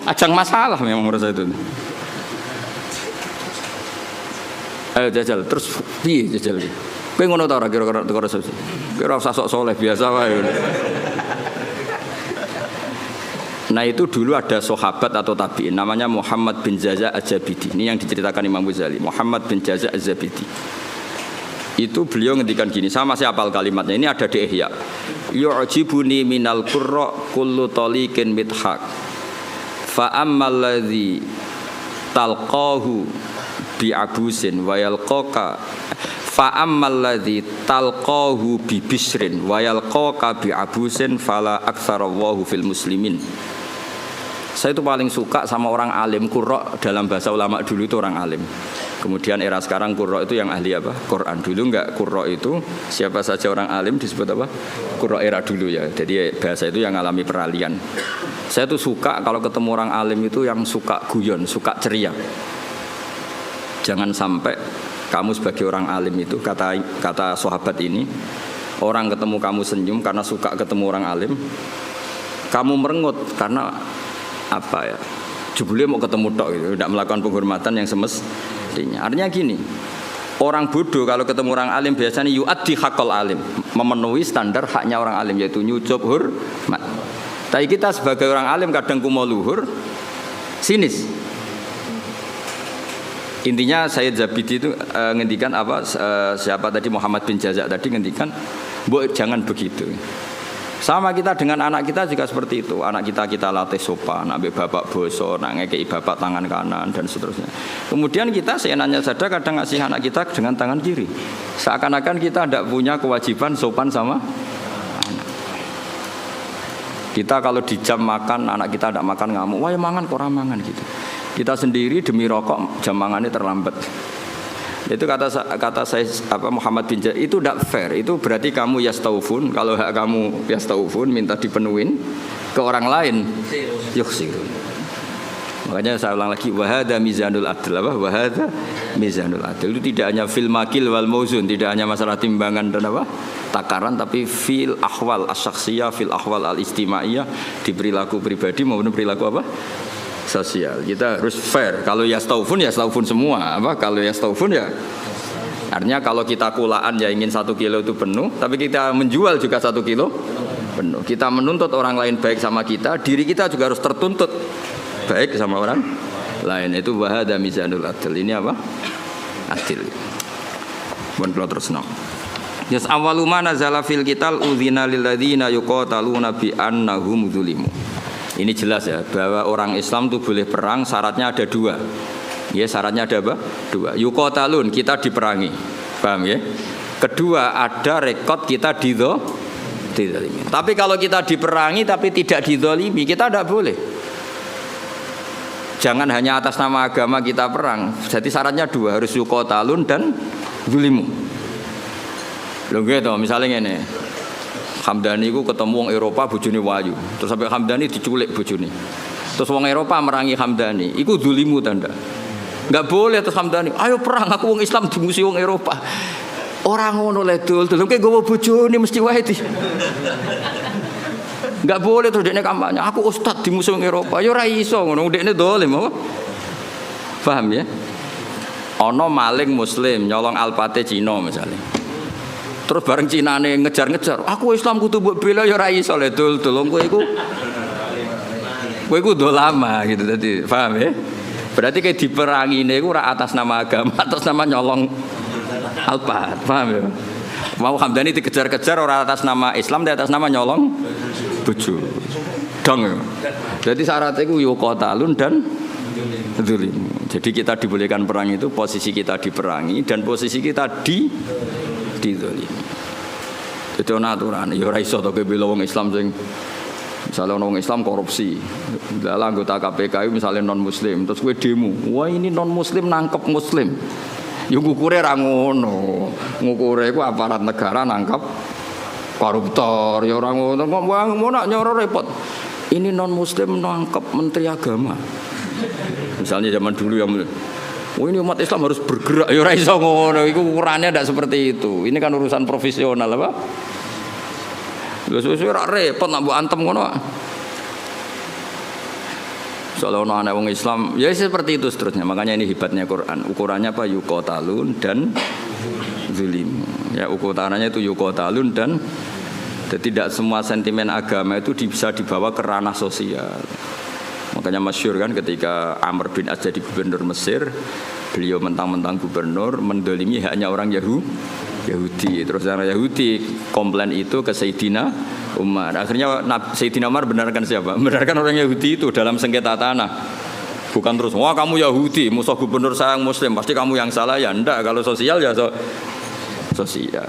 ajang masalah memang menurut saya itu. Ayo jajal terus piye jajal iki. Kowe ngono ta ora kira-kira resepsi. Kira usah sok soleh biasa wae. Nah itu dulu ada sahabat atau tabi'in namanya Muhammad bin Jaza' Az-Zabidi. Ini yang diceritakan Imam Ghazali. Muhammad bin Jaza' Az-Zabidi. Itu beliau ngendikan gini, sama masih hafal kalimatnya. Ini ada di Ihya. Yu'jibuni minal qurra kullu taliqin mithaq. Fa ammal ladzi talqahu bi abusin wa yalqaka fa ammal ladzi talqahu bi bisrin wa yalqaka bi abusin fala aktsarallahu fil muslimin. Saya itu paling suka sama orang alim. Qurra dalam bahasa ulama dulu itu orang alim. Kemudian era sekarang qurra itu yang ahli apa? Quran. Dulu enggak, qurra itu siapa saja orang alim disebut apa? Qurra era dulu ya. Jadi bahasa itu yang alami peralihan. Saya tuh suka kalau ketemu orang alim itu yang suka guyon, suka ceria. Jangan sampai kamu sebagai orang alim itu kata sahabat ini, orang ketemu kamu senyum karena suka ketemu orang alim, kamu merengut karena apa ya? Jebule mau ketemu tok gitu, tidak melakukan penghormatan yang semestinya. Artinya gini, orang bodoh kalau ketemu orang alim biasanya yu'addi haqqal alim, memenuhi standar haknya orang alim yaitu nyucup hormat. Tapi kita sebagai orang alim kadang kumo luhur, sinis. Intinya Sayyid Zabidi itu ngendikan apa? Siapa tadi Muhammad bin Jaza' tadi ngendikan, jangan begitu. Sama kita dengan anak kita juga seperti itu. Anak kita latih sopan, ambil bapak boso, nak ngekei bapak tangan kanan dan seterusnya. Kemudian kita seenaknya saja kadang ngasih anak kita dengan tangan kiri. Seakan-akan kita tidak punya kewajiban sopan sama anak. Kita kalau di jam makan, anak kita tidak makan ngamuk, wah ya mangan kok mangan gitu. Kita sendiri demi rokok jam mangannya terlambat. Itu kata saya Muhammad bin Jaza, itu tidak fair. Itu berarti kamu yastaufun, kalau hak kamu yastaufun minta dipenuhin ke orang lain yukhsirun. Makanya saya ulang lagi, wahada mizanul adl, apa wahada mizanul adl. Itu tidak hanya fil makil wal mauzun, tidak hanya masalah timbangan dan apa takaran, tapi fil ahwal as-syakhsiyah, fil ahwal al-istimaiyah, di perilaku pribadi maupun perilaku apa sosial. Kita harus fair. Kalau yastaufun semua. Apa? Kalau yastaufun ya artinya kalau kita kulaan ya ingin 1 kilo itu penuh, tapi kita menjual juga 1 kilo penuh. Kita menuntut orang lain baik sama kita, diri kita juga harus tertuntut baik sama orang lain. Itu wahada mizanul adil. Ini apa? Adil. Mun kula terusno. Yas awwalu ma nazala fil qital udzina lil ladzina yuqataluna bi annahum dzulimu. Ini jelas ya bahwa orang Islam itu boleh perang, syaratnya ada 2. Ya, syaratnya ada apa? 2. Yuqatalun, kita diperangi. Paham ya? Kedua, ada rekod kita dizalimi. Tapi kalau kita diperangi tapi tidak dizalimi, kita tidak boleh. Jangan hanya atas nama agama kita perang. Jadi syaratnya 2, harus yuqatalun dan zulimu. Lho gitu, misalnya ngene. Hamdani ku ketemu wong Eropa bojone wayu. Terus sampai Hamdani diculik bojone. Terus wong Eropa merangi Hamdani. Iku zulimu tanda. Enggak boleh terus Hamdani, ayo perang aku wong Islam dimusuhi wong Eropa. Ora ngono le dul kowe gowo bojone mesti wae di. Enggak boleh terus dekne kampanye. Aku ustaz dimusuhi wong Eropa. Ya ora iso ngono dekne dolim apa? Paham ya? Ana maling muslim nyolong alpate Cina misalnya. Terus bareng Cinane ngejar-ngejar, aku Islam kudu mbok bela ya ora iso le dul kowe iku dolama gitu tadi. Paham ya? Berarti kayak diperangi niku ora atas nama agama, atas nama nyolong alpat. Paham ya? Mau Hamdani dikejar-kejar ora atas nama Islam, tapi atas nama nyolong bojo. Dong. Jadi syaratnya iku yuqatalun dan zulim. Jadi kita dibolehkan perang itu posisi kita diperangi dan posisi kita dizalimi. Itu aturan. Ya ora iso to bela wong Islam sing misalnya wong Islam korupsi. Lah anggota KPK misalnya non muslim, terus kowe demo. Wah ini non muslim nangkep muslim. Ya ngukure ra ngono. Ngukure iku aparat negara nangkep koruptor. Ya ora ngono. Mau nak nyoro repot. Ini non muslim nangkep menteri agama. Misalnya zaman dulu yang ini umat Islam harus bergerak, ya ora iso ngono, iku ukurannya tidak seperti itu. Ini kan urusan profesional apa? Wis ora repot nak mbok antem ngono. Soalnya ono anak wong Islam, ya seperti itu seterusnya. Makanya ini hebatnya Quran. Ukurannya apa? Yuqatalun dan zulim. Ya ukurannya itu yuqatalun dan tidak semua sentimen agama itu bisa dibawa ke ranah sosial. Makanya masyhur kan ketika Amr bin As jadi gubernur Mesir, beliau mentang-mentang gubernur mendolimi hanya orang Yahudi. Terus orang Yahudi komplain itu ke Sayyidina Umar. Akhirnya Sayyidina Umar benarkan siapa? Benarkan orang Yahudi itu dalam sengketa tanah. Bukan terus, wah kamu Yahudi, musuh gubernur saya yang Muslim, pasti kamu yang salah ya. Enggak, kalau sosial ya sosial.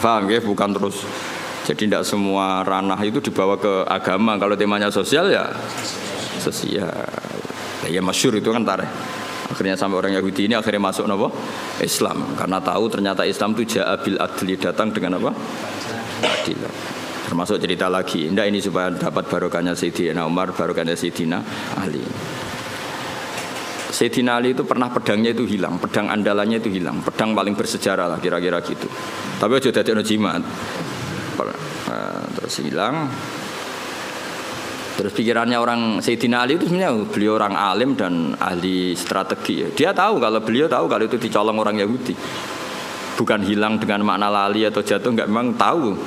Paham ya? Bukan terus. Jadi tidak semua ranah itu dibawa ke agama. Kalau temanya sosial ya sosial. Ya masyhur itu kan tarikh. Akhirnya sampai orang Yahudi ini akhirnya masuk apa? Islam. Karena tahu ternyata Islam itu ja'a bil adli, datang dengan apa? Adil. Termasuk cerita lagi. Tidak ini supaya dapat barokahnya Sayyidina Umar, barokahnya Sayyidina Ali. Sayyidina Ali itu pernah pedangnya itu hilang, pedang andalannya itu hilang, pedang paling bersejarah lah kira-kira gitu. Tapi aja dadekno jimat. Terus hilang. Terus pikirannya orang Sayyidina Ali itu sebenarnya beliau orang alim dan ahli strategi. Dia tahu beliau tahu kalau itu dicolong orang Yahudi. Bukan hilang dengan makna lali atau jatuh, enggak, memang tahu.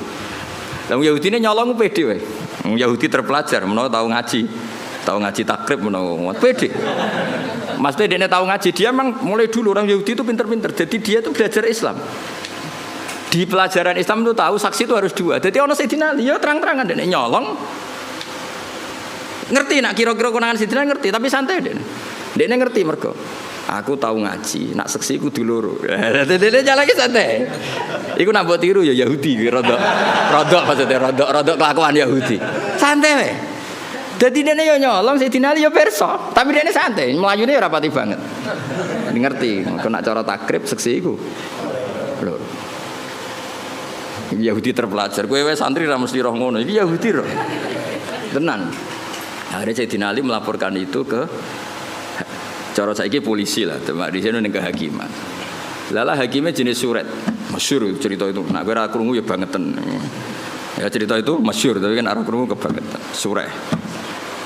Yang Yahudi ini nyolong pede we. Yahudi terpelajar, menawa tahu ngaji takrib menawa pede. Maksudnya dia tahu ngaji, dia memang mulai dulu orang Yahudi itu pinter-pinter. Jadi dia itu belajar Islam. Di pelajaran Islam itu tahu saksi itu harus dua. Jadi orang Sayyidina Ali ya terang-terangan dia nyolong. Ngerti nak kira-kira konangan Sayyidina ngerti, tapi santai dia. Dia ngerti mergo. Aku tahu ngaji, nak seksi ku dulur. Dia jalan lagi santai. Iku nak buat tiru ya Yahudi, rodok maksudnya rodok kelakuan Yahudi. Santai weh. Jadi dia nyolong Sayyidina Ali ya perso, tapi dia santai, melayune ora pati banget. Ngerti, kena cara takrib seksi iku. Lho. Yahudi terpelajar, kowe wis santri ra mesti roh ngono. Iki Yahudi roh. Tenan. Akhirnya Sayyidina Ali melaporkan itu ke cara saiki polisi lah, teman di sini ning kehakiman. Lala hakimnya jenis suret. Masyhur cerita itu. Nak kowe ra krungu ya bangetan. Ya cerita itu masyhur, tapi kan ora krungu kebangetan. Surah.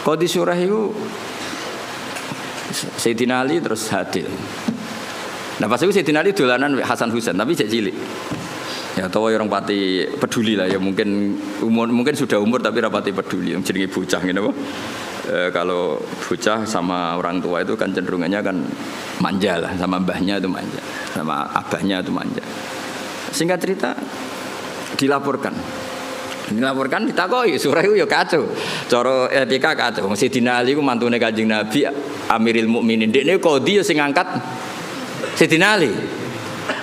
Qadi surah itu Sayyidina Ali terus hadir. Nah pas itu Sayyidina Ali dolanan Hasan Husain, tapi cek cilik. Ya tahu orang pati peduli lah ya, mungkin sudah umur tapi rapati peduli yang jenenge bocah gitu. Kalau bocah sama orang tua itu kan cenderungannya kan manja lah, sama mbahnya itu manja, sama abahnya itu manja. Singkat cerita dilaporkan ditakoi surah itu ya kacau. Cara etika kacau. Sayyidina Ali ku mantune Kanjeng Nabi Amiril Mukminin. Dekne qadhi ya sing ngangkat Sayyidina Ali.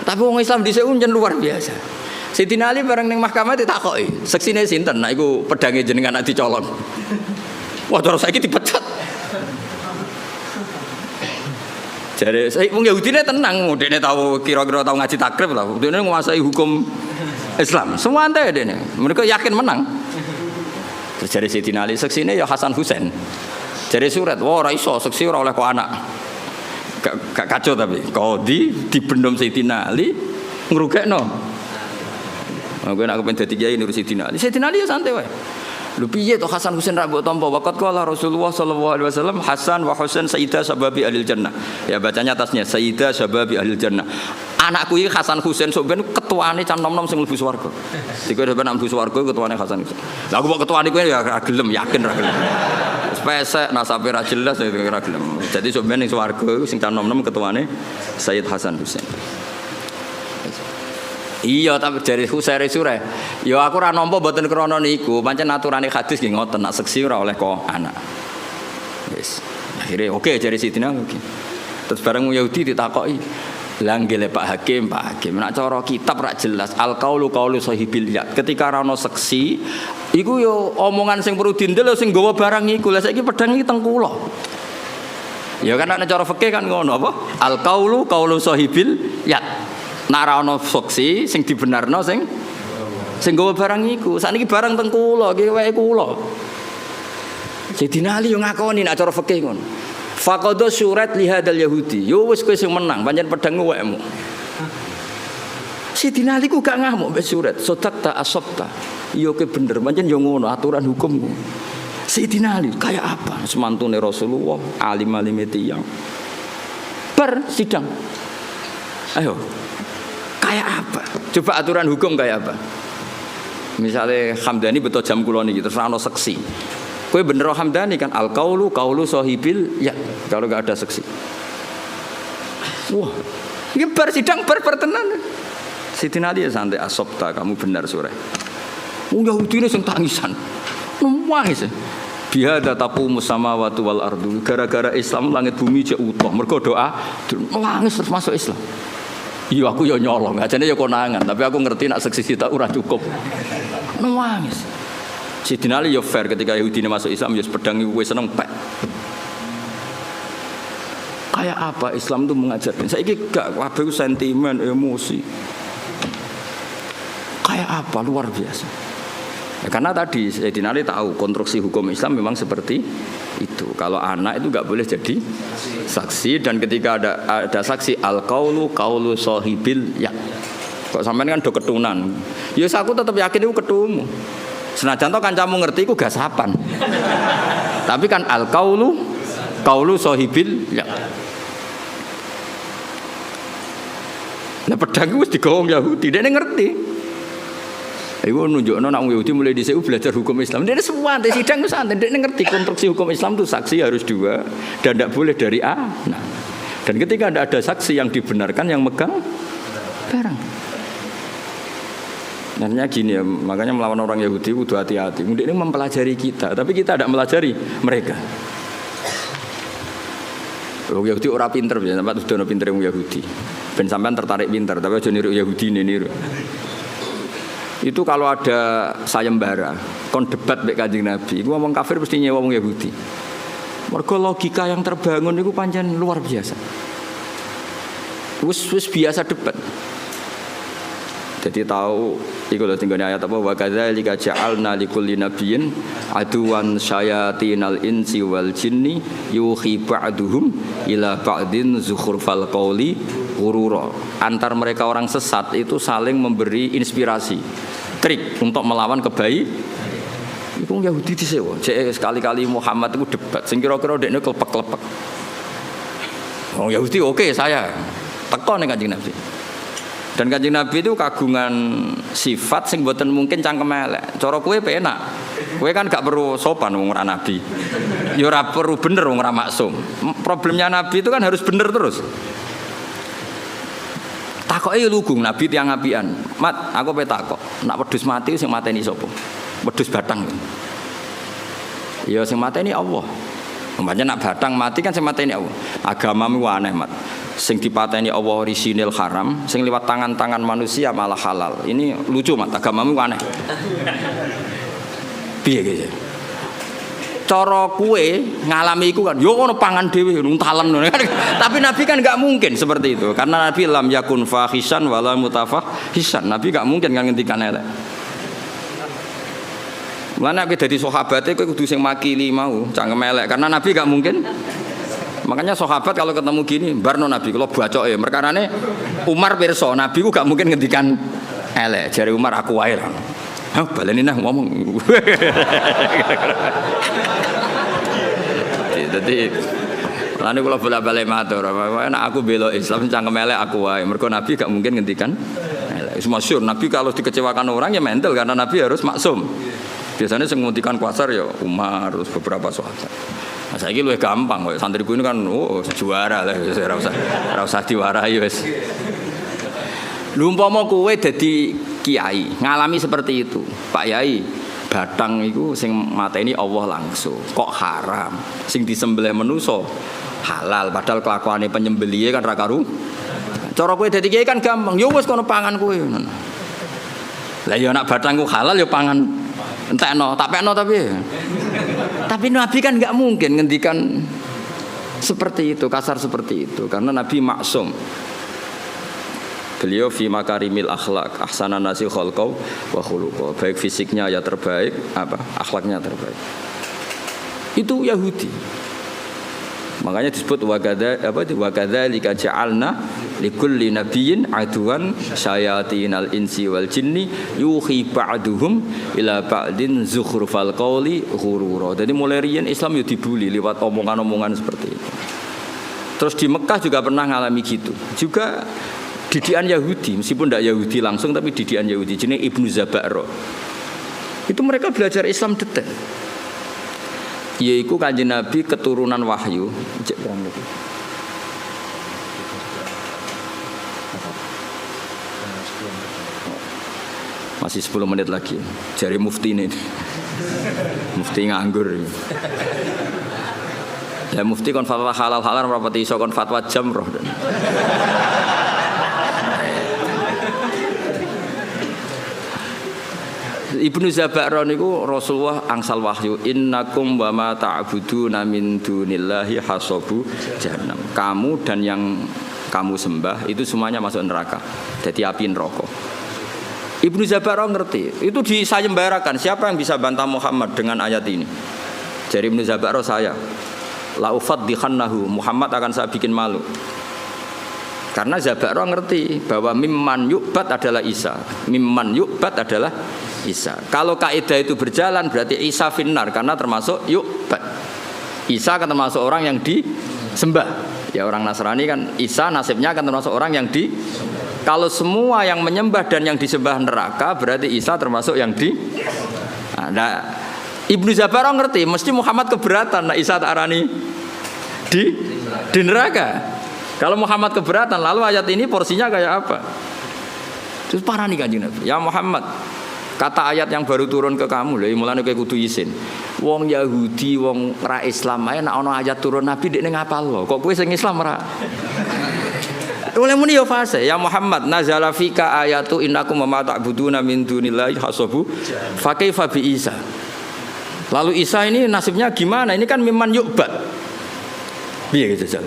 Tapi wong Islam dhisik unjen luar biasa. Sayyidina Ali bareng ning mahkamah ditakoki, seksine sinten? Nah iku pedange jenengan nak dicolong. Wah, terus saiki dipecat. Jare saya wong Yahudine tenang, dekne tahu kira-kira tahu ngaji takrib lah. Dekne nguasai hukum Islam. Semua ante dekne. Mereka yakin menang. Terus jare Sayyidina Ali seksine ya Hasan Husain. Jare surat, wah ora iso seksi ora oleh kok anak. Gak kacau tapi qadhi dibendom Sayyidina Ali ngrugekno. Aku nak kepen dadi kiai nurusi Sayyidina Ali. Sayyidina Ali ya santai wae. Lho piye to Hasan Husain ra mbok tampa waqat qala Rasulullah sallallahu alaihi wasallam Hasan wa Husain sayyidah sababi ahli jannah. Ya bacanya atasnya sayyidah sababi ahli jannah. Anakku iki Hasan Husain sok ben ketuane can nom-nom sing mlebu swarga. Dikowe ben mlebu swarga ketuane Hasan Husain. Lah aku kok ketuane kowe ya ra gelem, yakin ra gelem. Wis pesek nasabe ra jelas ya ra gelem. Jadi sok ben ning swarga sing can nom-nom ketuane Sayyid Hasan Husain. Iya tapi dari Husairi Surah. Ya aku ora nampa mboten krana niku, pancen aturane hadis nggih ngoten, nak seksi ora oleh kok anak. Wis. Akhire oke jare Sidina oke. Terus bareng Yahudi ditakoki, "Lah nggih Pak Hakim, nek cara kitab rak jelas al-qaulu qaulu sahibil yad." Ketika ora ono seksi, iku yo omongan sing perlu dindel sing nggawa barang iku. Lah saiki pedang iki teng kula. Ya kan nek cara fikih kan ngono apa? Al-qaulu qaulu sahibil yad. Nara ana saksi sing dibenarno sing nggawa barang iku. Sakniki barang teng kula, iki wae kula. Sayyidina Ali yo ngakoni nek cara fikih ngono. Faqadha surat li hadzal yahudi. Yo wis kowe sing menang, pancen pedang wekmu. Sayyidina Ali ku gak ngamuk mbek surat. Sodakta asabta. Yo ke bener, pancen yo ngono aturan hukum. Sayyidina Ali kayak apa? Semantune Rasulullah, alim-alime tiyang. Sidang. Ayo. Kayak apa? Coba aturan hukum kayak apa? Misalnya Hamdani betul jam kulon iki terus ana seksi. Kowe bener Hamdani kan al-qaulu qaulu sahibil ya kalau enggak ada seksi. Wah, ini sidang tenan. Siti Ali ya santai asopta kamu benar sore. Yahudi ini sing tangisan. Nangis. Biada taqumus samawati wal ardu. Gara-gara Islam langit bumi cek utuh. Mergo doa nangis terus masuk Islam. Iya aku ya nyolong, ajane ya konangan, tapi aku ngerti nak seksi tak ora cukup. Nangis. Sayyidina Ali ya fair ketika Yahudi ini masuk Islam ya pedang iku wis seneng pek. Kayak apa Islam itu mengajarkan? Saiki gak kabeh sentimen, emosi. Kayak apa luar biasa. Ya, karena tadi Sayyidina Ali tahu konstruksi hukum Islam memang seperti itu. Kalau anak itu gak boleh jadi saksi dan ketika ada saksi al-qaulu qaulu sahibil ya. Kok sampean kan do ketunan. Ya aku tetap yakin itu ketumu. Senajan to kancamu ngerti iku gasapan. Tapi kan al-qaulu qaulu sahibil ya. Nah pedang wis digowong Yahudi, dia ngerti. Iku nunjukno nek Yahudi mulai dhisik belajar hukum Islam. Dia semua di sidang wis santai, dia ngerti konstruksi hukum Islam itu saksi harus 2 dan tidak boleh dari A. Nah, dan ketika ada saksi yang dibenarkan yang megang barang. Nantinya gini ya, makanya melawan orang Yahudi kudu hati-hati. Mungkin ini mempelajari kita, tapi kita tidak melajari mereka. Orang Yahudi orang pinter, sampai sudah pinter yang Yahudi. Ben sampean tertarik pinter, tapi aja niru Yahudi ini niru. Itu kalau ada sayembara, kon debat mbek Kanjeng Nabi, iku ngomong kafir mesti nyewa wong Yahudi. Mergo logika yang terbangun itu pancen luar biasa. Wis biasa debat. Jadi tahu iku lho tinggone ayat apa wa kadzalika ja'alna likulli nabiyyin aduwan syayatinal insi wal jinni yuhi ba'duhum ila ba'din zukhrufal qauli ghurura. Antar mereka orang sesat itu saling memberi inspirasi, trik untuk melawan kebaikan. Iku Yahudi disewa. Sekali-kali Muhammad itu debat sing kira-kira dekne klepek-klepek. Wong Yahudi oke saya teko ning Kanjeng Nabi. Dan Kanjeng Nabi itu kagungan sifat sing mboten mungkin cangkem elek. Cara kowe penak. Kowe kan gak perlu sopan wong ora nabi. Ya ora perlu bener wong ora maksum. Problemnya nabi itu kan harus bener terus. Takoke lugung nabi tiyang apian. Mat, aku pe takok. Nak wedhus mati sing mateni sapa? Wedhus batang. Ya sing mateni Allah. Umpamane nak batang mati kan sing mateni Allah. Agamamu aneh, Mat. Sing dipateni Allah orisinil haram, sing liwat tangan-tangan manusia malah halal. Ini lucu Mat, agamamu aneh. Piye gitu. Cara kue ngalami iku kan, yo ono pangan dhewe nuntalen. Tapi Nabi kan enggak mungkin seperti itu. Karena Nabi lam yakun fahisan wala mutafahisan. Nabi enggak mungkin kan ngendikan elek. Mulane nek dadi sahabate kowe kudu sing makili mau, cangkem elek karena Nabi enggak mungkin. Makanya sahabat kalau ketemu gini, barno Nabi kalau bacoke perkarane Umar pirsa, Nabi ku gak mungkin ngendikan elek. Jare Umar aku wae lah. Hah, baleni nah ngomong. Jadi lane kula bola-bali matur, nek aku bela Islam cangkem elek aku wae. Mergo Nabi gak mungkin ngendikan elek. Wis masyhur Nabi kalau dikecewakan orang ya mental karena Nabi harus maksum. Biasanya sing nguntikan kuasar ya Umar terus beberapa sahabat. Nah, saiki luwih gampang kok santriku ini kan juara lah ora usah diwarai wis. Lha umpama kowe dadi kiai, ngalami seperti itu. Pak Yai, batang iku sing mateni Allah langsung. Kok haram? Sing disembelih manusa halal padahal kelakuane penyembelihe kan ra karu. Cara kowe dadi kiai kan gampang. Ya wis kono pangan kowe. Lah ya nek batangku halal ya pangan entekno, tak pekno tapi Nabi kan nggak mungkin ngendikan seperti itu, kasar seperti itu, karena Nabi maksum. Beliau fi makarimil akhlak, ahsanan nasi khalqau wa khuluqau. Baik fisiknya ya terbaik, akhlaknya terbaik. Itu Yahudi. Makanya disebut wa kadzalika ja'alna likulli nabiyyin aduwan syayatinal insi wal jinni yuhi ba'duhum ila ba'din zukhrufal qawli ghurura. Jadi mulai riyen Islam yo dibuli lewat omongan-omongan seperti itu. Terus di Mekah juga pernah ngalami gitu. Juga didikan Yahudi, meskipun tidak Yahudi langsung tapi didikan Yahudi jenenge Ibnu Zaba'ro. Itu mereka belajar Islam detail. Yaitu Kanjeng Nabi keturunan wahyu. Masih 10 menit lagi. Jari mufti ini. Mufti nganggur. Ya mufti kon fatwa halal rapati iso kon fatwa jamroh. Ibnu Zaba'ro niku Rasulullah angsal wahyu innakum wa ma ta'buduna min dunillahi hasabu jahannam. Kamu dan yang kamu sembah itu semuanya masuk neraka. Jadi api neraka. Ibnu Zaba'ro ngerti. Itu disayembarakan. Siapa yang bisa bantah Muhammad dengan ayat ini? Jadi Ibnu Zaba'ro saya. La ufaddihannahu. Muhammad akan saya bikin malu. Karena Zaba'ro ngerti bahwa mimman yu'bad adalah Isa. Mimman yu'bad adalah Isa. Kalau kaidah itu berjalan berarti Isa finnar karena termasuk yu'bad. Isa kan termasuk orang yang disembah. Ya orang Nasrani kan Isa nasibnya kan termasuk orang yang kalau semua yang menyembah dan yang disembah neraka berarti Isa termasuk yang Nah, Ibnu Zaba'ro ngerti mesti Muhammad keberatan nah Isa tak arani di neraka. Kalau Muhammad keberatan lalu ayat ini porsinya kayak apa? Terus parani Kanjeng Nabi. Ya Muhammad, kata ayat yang baru turun ke kamu lho, mulane kowe kudu izin. Wong Yahudi, wong ra Islam ae nek ana ayat turun Nabi dekne ngapal lho. Kok kowe sing Islam ra? Oleh muni yo fase. Ya Muhammad, nazala fika ayatu innakum ma ta'buduna min dunillahi hasabu fa kaifa bi Isa. Lalu Isa ini nasibnya gimana? Ini kan mimman yu'bad. Piye gitu jal.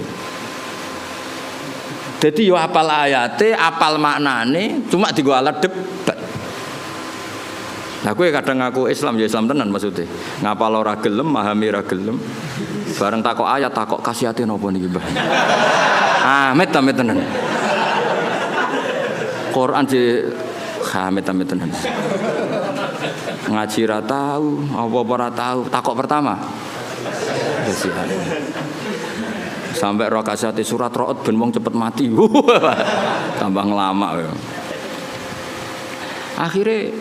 Jadi yo apal ayate, apal maknane, cuma digo alat debat. Nah kowe kadang ngaku Islam ya Islam tenan maksudnya. Ngapal ora gelem, memahami ora gelem. Bareng takok ayat takok kasihate napa niki, Mbah? Amit tenan. Quran di amit tenan. Ngaji ra tahu, apa-apa ra tahu. Takok pertama. Kasihan. Sampai roh kasihati surat ro'ot ben wong cepet mati. Tambah ngelama. Akhirnya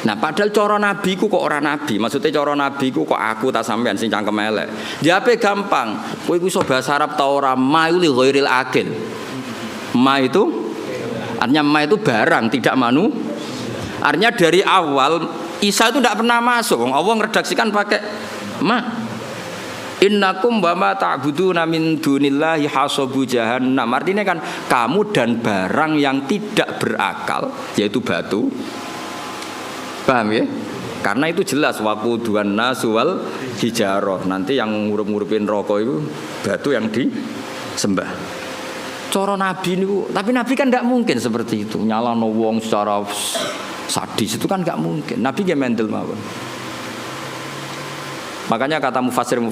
nah padahal cara nabi ku kok ora nabi. Maksudnya cara nabi ku kok aku tak sampean sing cangkem elek. Diape gampang. Kowe iso bahasa Arab ta ora ma li ghairil akil. Ma itu artinya ma itu barang tidak manu. Artinya dari awal Isa itu tidak pernah masuk. Allah ngeredaksikan pakai ma. Innakum wa ma ta'buduna min dunillahi hasabu jahannam. Artinya kan kamu dan barang yang tidak berakal yaitu batu. Paham ya? Karena itu jelas waquduhan nasu wal hijarah. Nanti yang ngurup-ngurupin rokok itu batu yang disembah. Cara nabi niku, tapi nabi kan enggak mungkin seperti itu. Nyalano wong secara sadis itu kan enggak mungkin. Nabi ge mendel mawon. Makanya kata mufassir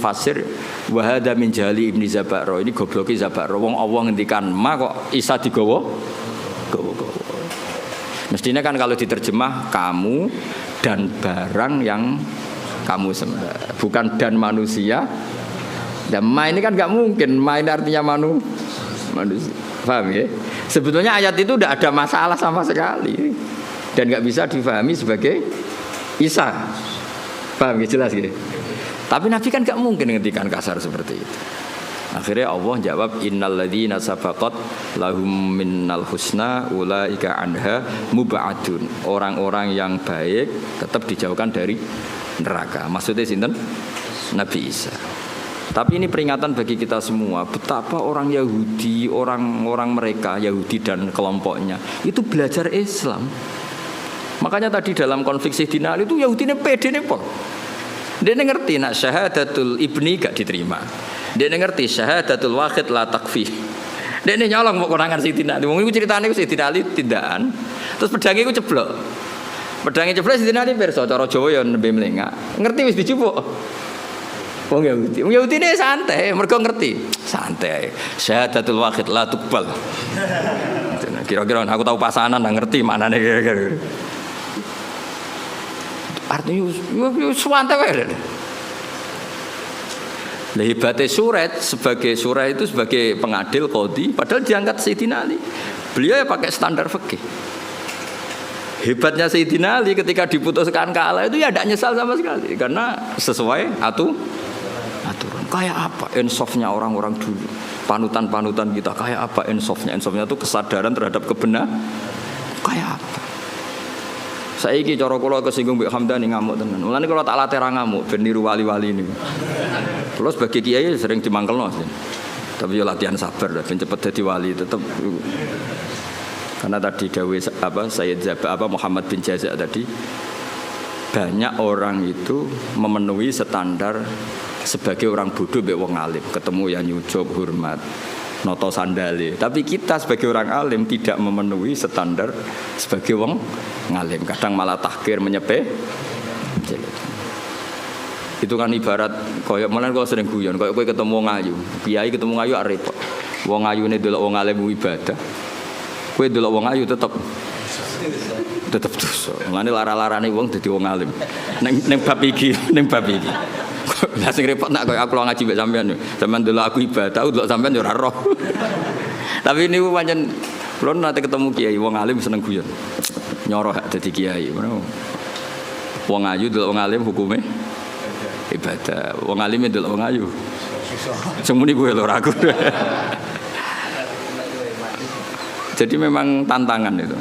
wa hadza min jali Ibnu Zaba'ro. Ini gobloke Zaba'ro. Wong Allah ngendikan ma kok Isa digawa. Mestinya kan kalau diterjemah kamu dan barang yang kamu sembah, bukan dan manusia. Dan ma ini kan enggak mungkin. Ma ini artinya manusia. Paham ya? Sebetulnya ayat itu tidak ada masalah sama sekali dan enggak bisa difahami sebagai Isa. Paham ya? Jelas ya? Tapi Nabi kan gak mungkin ngendikan kasar seperti itu. Akhirnya Allah jawab innal ladzina sabaqat lahum minnal husna ulaika anha mub'adun. Orang-orang yang baik tetap dijauhkan dari neraka. Maksudnya sinten? Nabi Isa. Tapi ini peringatan bagi kita semua betapa orang Yahudi, orang-orang mereka Yahudi dan kelompoknya itu belajar Islam. Makanya tadi dalam konflik Sayyidina Ali itu Yahudi ini pede nih pol. Dia ngerti nak syahadatul ibni gak diterima. Dia ngerti syahadatul wahid la takfi. Dia nyolong mau konangan Sayyidina Ali. Wong iku critane Sayyidina Ali tindakan. Terus pedange iku ceblok. Pedange ceblok Sayyidina Ali pirsa cara Jawa ya nembe mlengak. Ngerti wis dijupuk. Wong Yahudi ini santai, mereka ngerti. Santai. Syahadatul wahid la tuqbal. Kira-kira aku tahu pasanan nggak ngerti maknanya kira-kira. Artinya santai wae. Lah hebatnya Suret sebagai Suret itu sebagai pengadil qadhi padahal diangkat Sayyidina Ali. Beliau ya pakai standar fikih. Hebatnya Sayyidina Ali ketika diputuskan kalah itu ya tidak nyesal sama sekali karena sesuai aturan. Kayak apa insafnya orang-orang dulu, panutan-panutan kita kayak apa insafnya itu kesadaran terhadap kebenaran kayak apa. Saiki cara kula kesinggung Mbak Hamdani ngamuk tenan. Mulane kula tak latih ra ngamuk ben niru wali-wali niku. Kula sebagai kiai sering dimangkelno. Tapi yo latihan sabar ben cepet dadi wali tetep. Karena tadi dawuh Sayyid Muhammad bin Jazak tadi banyak orang itu memenuhi standar sebagai orang bodoh mbek wong alim, ketemu yang nyucup hormat, noto sandale. Tapi kita sebagai orang alim tidak memenuhi standar sebagai wong ngalim. Kadang malah tahkir menyepe. Itu kan ibarat koyo menen kalau sering guyon, koyo kowe ketemu wong ayu, kiai ketemu wong ayu repot. Wong ayune delok wong alim ibadah. Kowe delok wong ayu tetep dosa. Mulane lara-larane wong dadi wong alim. Ning bab iki. Lah sing repot nak koyo aku ngaji mbek sampean. Sampean delok aku ibadah, aku delok sampean yo ora roh. Tapi niku pancen kula nate ketemu kiai wong alim seneng guyon. Nyoroh dadi kiai. Wong ayu delok wong alim hukume ibadah. Wong alim delok wong ayu. Sing muni kowe lho aku. Jadi memang tantangan itu.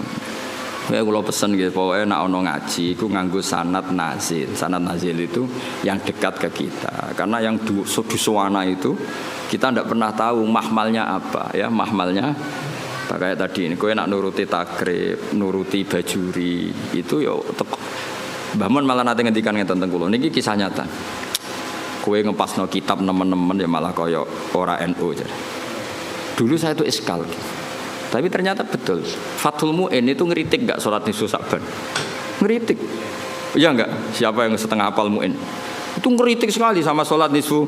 Ya kalau pesen gitu, pokoknya nak ono ngaji, itu nganggo sanad nazil. Sanad nazil itu yang dekat ke kita. Karena yang dusuwana itu kita tidak pernah tahu mahmalnya apa, ya mahmalnya. Kayak tadi ini, kowe nak nuruti takrib, nuruti bajuri, itu ya. Mbah Mun malah nanti ngendikan ngeten teng kula. Niki kisah nyata. Kowe ngepasno kitab nemen-nemen ya malah kaya ora NU. Dulu saya itu iskal. Tapi ternyata betul. Fathul Mu'in itu ngeritik enggak sholat nisfu Sa'ban? Ngeritik. Iya enggak? Siapa yang setengah hafal Mu'in? Itu ngeritik sekali sama sholat nisfu.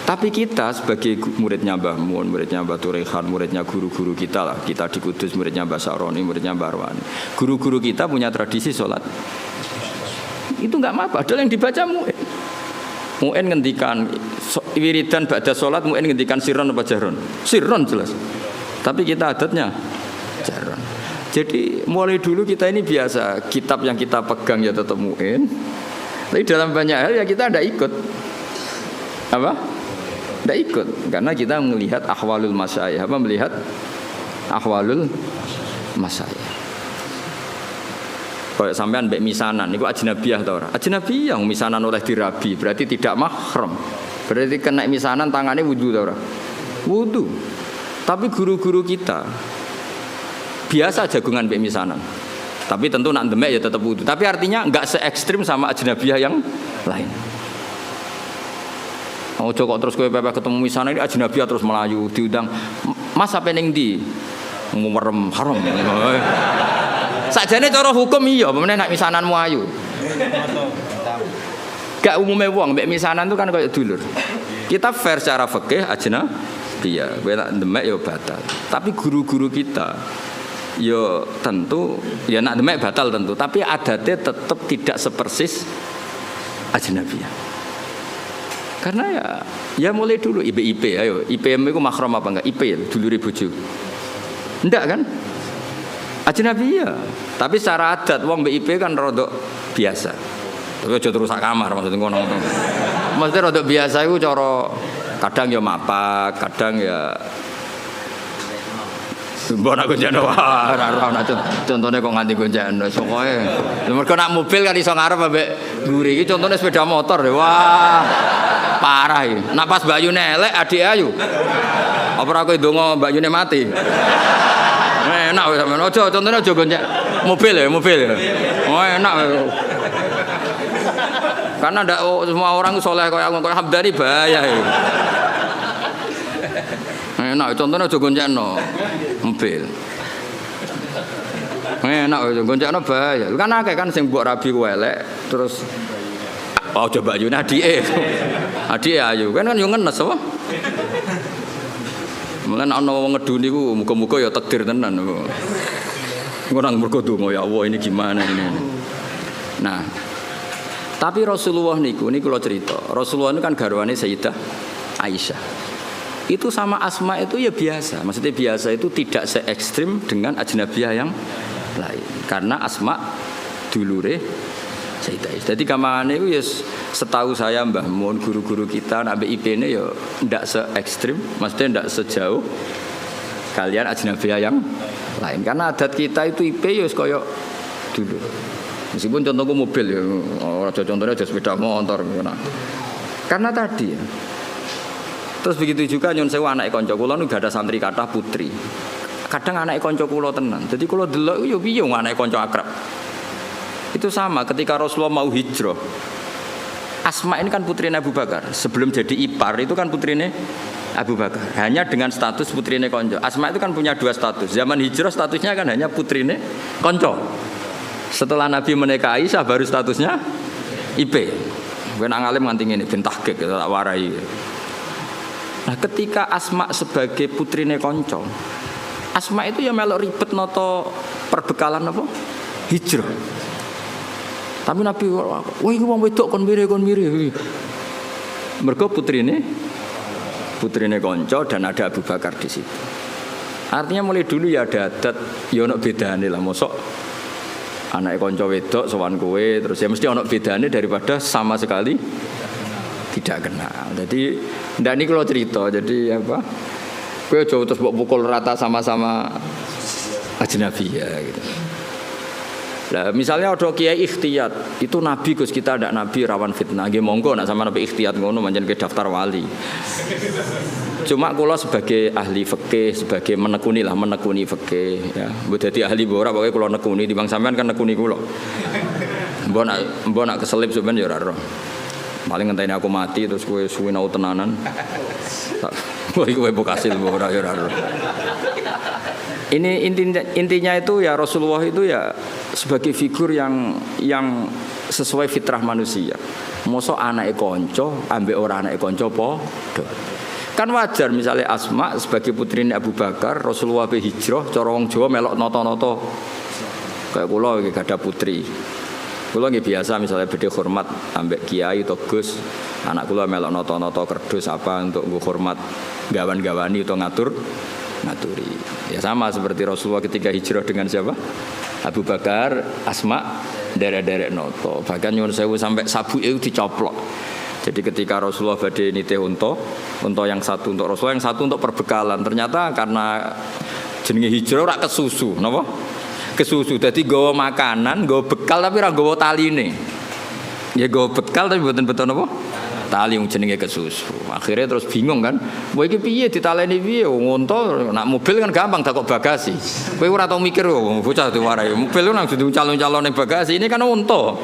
Tapi kita sebagai muridnya Mbah Mun, muridnya Mbah Turehan, muridnya guru-guru kita lah. Kita di Kudus, muridnya Mbah Saroni, muridnya Mbah Arwani. Guru-guru kita punya tradisi sholat. Itu enggak apa-apa. Padahal yang dibaca Mu'in. Mu'in ngendikan wiridan ba'da sholat, Mu'in ngendikan sirron apa jahron? Sirron jelas. Tapi kita adatnya jarang. Jadi mulai dulu kita ini biasa kitab yang kita pegang ya tetap Mu'in. Tapi dalam banyak hal ya kita tidak ikut. Apa? Tidak ikut karena kita melihat ahwalul masyayikh. Apa melihat ahwalul masyayikh. Kayak sampean mbek misanan niku ajnabiyah ta ora? Ajnabiyah misanan oleh dirabi berarti tidak mahram. Berarti kena misanan tangannya wudu ta ora? Wudu. Tapi guru-guru kita biasa jagungan mbek misanan. Tapi tentu nak demek ya tetap wudu. Tapi artinya enggak se ekstrim sama ajnabiyah yang lain. Ojo kok terus kowe pepe ketemu misanan ini ajnabiyah terus melayu diundang. Mas apa ning ndi? Merem haram. Sakjane cara hukum iya, pemene nak misananmu ayu. Gak umume wong mbek misanan itu kan kayak dulur. Kita fair secara fikih ajnabiyah, kowe nak demek ya batal. Tapi guru-guru kita ya tentu ya nak demek batal tentu, tapi adatnya tetap tidak sepersis ajnabiyah. Karena ya mulai dulu IP ayo IPM itu mahram apa enggak? IP dulure bojo. Enggak kan? Ajnabiyah. Tapi secara adat wong mbek IP kan rodok biasa. Tapi aja terus sak kamar maksudnya ngono. Maksudnya rodok biasa iku cara kadang ya mapak, kadang ya mbok nak gonjekno ora contone kok nganti gonjekno pokoke. Mergo nak mobil kan iso ngarep ambek mburi iki contone sepeda motor. Wah. Parah iki. Nak pas bayune elek adik ayu. Apa ora kowe ndonga bayune mati? Enak wis sampean. Aja contone aja gonjek mobil. Oh enak. Karena ndak semua orang soleh kayak aku, kayak Hamdani bahaya ya. Enak, contohnya aja goncengno mobil. Enak aja goncengno bahaya. Kan akeh kan sing mbok rabi ku elek, terus Oh coba ayu adike. Adike ayu kan yo ngenes apa? Mulane ana wong ngeduni ku muga-muga ya takdir tenan. Engko nang mergo donga ya Allah ini gimana ini. Nah, tapi Rasulullah niku kula cerita. Rasulullah itu kan garwane Sayyidah Aisyah. Itu sama Asma itu ya biasa. Maksudnya biasa itu tidak se ekstrim dengan ajnabiyah yang lain. Karena Asma dulure Sayyidah Aisyah. Jadi gampangane itu ya setahu saya Mbah Mun guru-guru kita nabe IP-ne ya ndak se ekstrim, maksudnya ndak sejauh kalian ajnabiyah yang lain. Karena adat kita itu IP ya kaya dulu. Meskipun contohku mobil ya, contohnya aja sepeda motor. Karena tadi ya. Terus begitu juga nyon sewu anake kanca kula niku gak ada santri kathah putri. Kadang anake kanca kula tenan. Jadi kula delok yo piye anake kanca akrab. Itu sama ketika Rasulullah mau hijrah. Asma ini kan putrinya Abu Bakar. Sebelum jadi ipar itu kan putrinya Abu Bakar. Hanya dengan status putrinya konco. Asma itu kan punya dua status. Zaman hijrah statusnya kan hanya putrinya konco. Setelah Nabi menikah Aisyah baru statusnya IP. Bukan ngalim nganti ini bin tahqiq tak warai. Nah, ketika Asma sebagai putrinya konco, Asma itu ya melok ribet noto perbekalan apa? Hijrah. Tapi Nabi, wah ini wong wedok kon mire. Mergo putrine konco dan ada Abu Bakar di situ. Artinya mulai dulu ya ada adat, ya ono bedane lah. Mosok anake konco wedok sowan kowe, terus ya mesti ono bedane daripada sama sekali tidak kenal. Jadi ndak niku kalau cerita. Jadi apa? Kowe aja terus mbok pukul rata sama-sama ajnabiyah gitu. Lah misalnya ada kiai ikhtiyat, itu nabi Gus kita ndak nabi rawan fitnah. Nggih monggo nek sama nabi ikhtiyat ngono pancen ke daftar wali. Cuma kula sebagai ahli fikih, sebagai menekuni fikih ya. Mbok dadi ahli ora pokoke kula nekuni timbang sampean kan nekuni kula. Mbok nak keselip sampean ya ora roh. Paling ngenteni aku mati terus kowe suwi nau tenanan. Kowe kasil mbok ora roh. Ini intinya itu ya Rasulullah itu ya sebagai figur yang sesuai fitrah manusia. Mosok anake kanca ambek ora anake kanca padha. Kan wajar misalnya Asma sebagai putrine Abu Bakar, Rasulullah be hijrah cara wong Jawa melok nata-nata. Kayak kula iki gak ada putri. Kula nggih biasa misalnya bedhe hormat ambek kiai atau Gus, anak kula melok nata-nata kerdus apa untuk nggo hormat gawan-gawani atau ngaturi. Ya sama seperti Rasulullah ketika hijrah dengan siapa? Abu Bakar, Asma, derek-derek noto. Bahkan nyuwun sewu sampai sabu itu dicoplok. Jadi ketika Rasulullah badhe nitih unta yang satu untuk Rasulullah, yang satu untuk perbekalan. Ternyata karena jenenge hijrah ora kesusu, napa? Kesusu. Dadi nggawa makanan, nggawa bekal tapi ora nggawa taline. Ya nggawa bekal tapi mboten napa? Tali yang jenenge kesusu. Akhirnya terus bingung kan. Kowe iki piye ditaleni piye? Unta nak mobil kan gampang takok bagasi. Kowe ora tau mikir bocah diwarai. Mobil nang dudu calon-calone bagasi. Ini kan unta.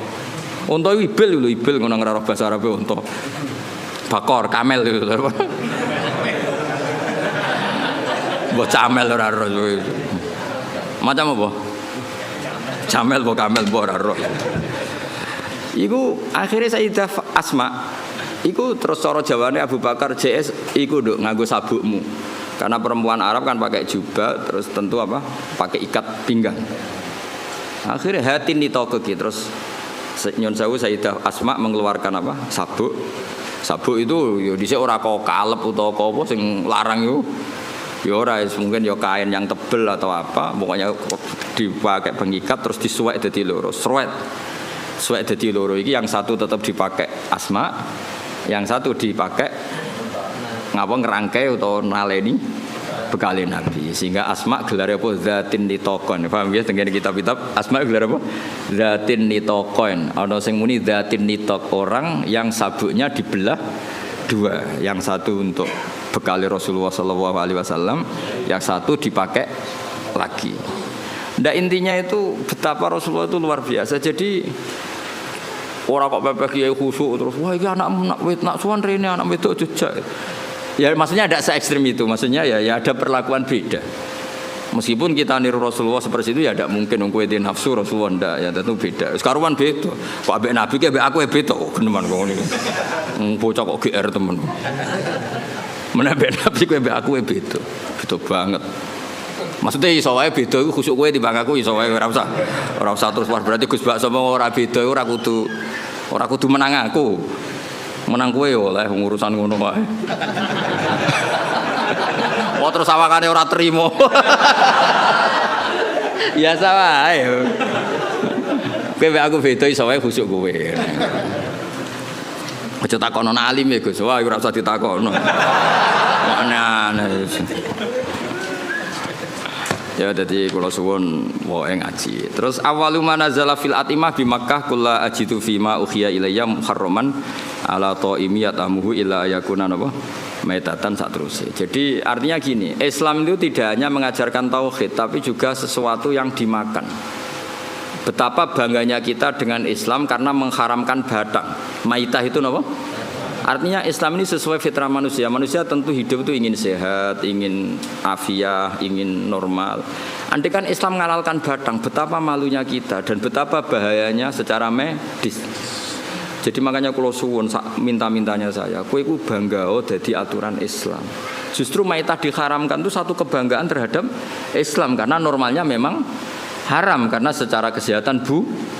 Unta ibil ngono ora bahasa Arab unta. Bakor kamel itu. Mbok camel ora ro. Macam apa? Camel mbok kamel mbok ora ro. Iku akhirnya Sayyidah Asma iku terus cara jawane Abu Bakar JS iku nduk nganggo sabukmu. Karena perempuan Arab kan pakai jubah terus tentu apa? Pakai ikat pinggang. Akhirnya hati nitoko terus nyon sewu Sayyidah Asma mengeluarkan apa? Sabuk. Sabuk itu yo dhisik ora kok kalep utawa apa sing larang yo. Ya ora mungkin ya kain yang tebel atau apa, pokoknya dipakai pengikat terus disuwek dadi loro. Suwek dadi loro iki yang satu tetap dipakai Asma, yang satu dipakai ngapa ngerangkai atau naleni bekale Nabi. Sehingga Asma gelar apa zatin nitokon. Paham ya dengan kitab-kitab Asma gelar apa? Zatin nitokon. Ana sing muni zatin nitok, orang yang sabuknya dibelah dua, yang satu untuk bekali Rasulullah sallallahu alaihi wasallam, yang satu dipakai lagi. Ndak intinya itu betapa Rasulullah itu luar biasa. Jadi orang kok pepeh kiai khusyuk terus wah iki anak suwan rene anak wedok jejak. Ya maksudnya ada se ekstrem itu, maksudnya ya ada perlakuan beda. Meskipun kita niru Rasulullah seperti itu ya tidak mungkin kowe di nafsu Rasulullah ndak ya tentu beda. Sekaruan beda. Kok ambek Nabi ki ambek aku ya beda kok geneman kok ngene. Bocah kok GR temen. Menambah Nabi kowe ambek aku ya beda. Beda banget. Maksudnya iso wae beda iku khusuk kowe timbang aku iso wae ora usah terus berarti Gus Bak sama ora beda ora kudu menang aku. Menang kowe oleh urusan ngono wae. Oh terus awakane ora trimo. Biasa wae. Kowe mek aku beda iso wae khusuk kowe. Aja takono alim ya Gus. Wah ora usah ditakono. Aneh-aneh. Ya dadi kula suwun wae ngaji. Terus awalu manazala fil atimah bi Makkah kulla ajidu fima ukhiya ilayya muharraman ala taimiyat amuhu illa yakuna napa metatan sak terus. Jadi artinya gini, Islam itu tidak hanya mengajarkan tauhid tapi juga sesuatu yang dimakan. Betapa bangganya kita dengan Islam karena mengharamkan batang. Maitah itu napa? Artinya Islam ini sesuai fitrah manusia. Manusia tentu hidup itu ingin sehat, ingin afiah, ingin normal. Andai kan Islam menghalalkan batang, betapa malunya kita dan betapa bahayanya secara medis. Jadi makanya kalau suwun minta-mintanya saya, kowe iku bangga dadi aturan Islam. Justru maitah diharamkan itu satu kebanggaan terhadap Islam karena normalnya memang haram karena secara kesehatan buruk.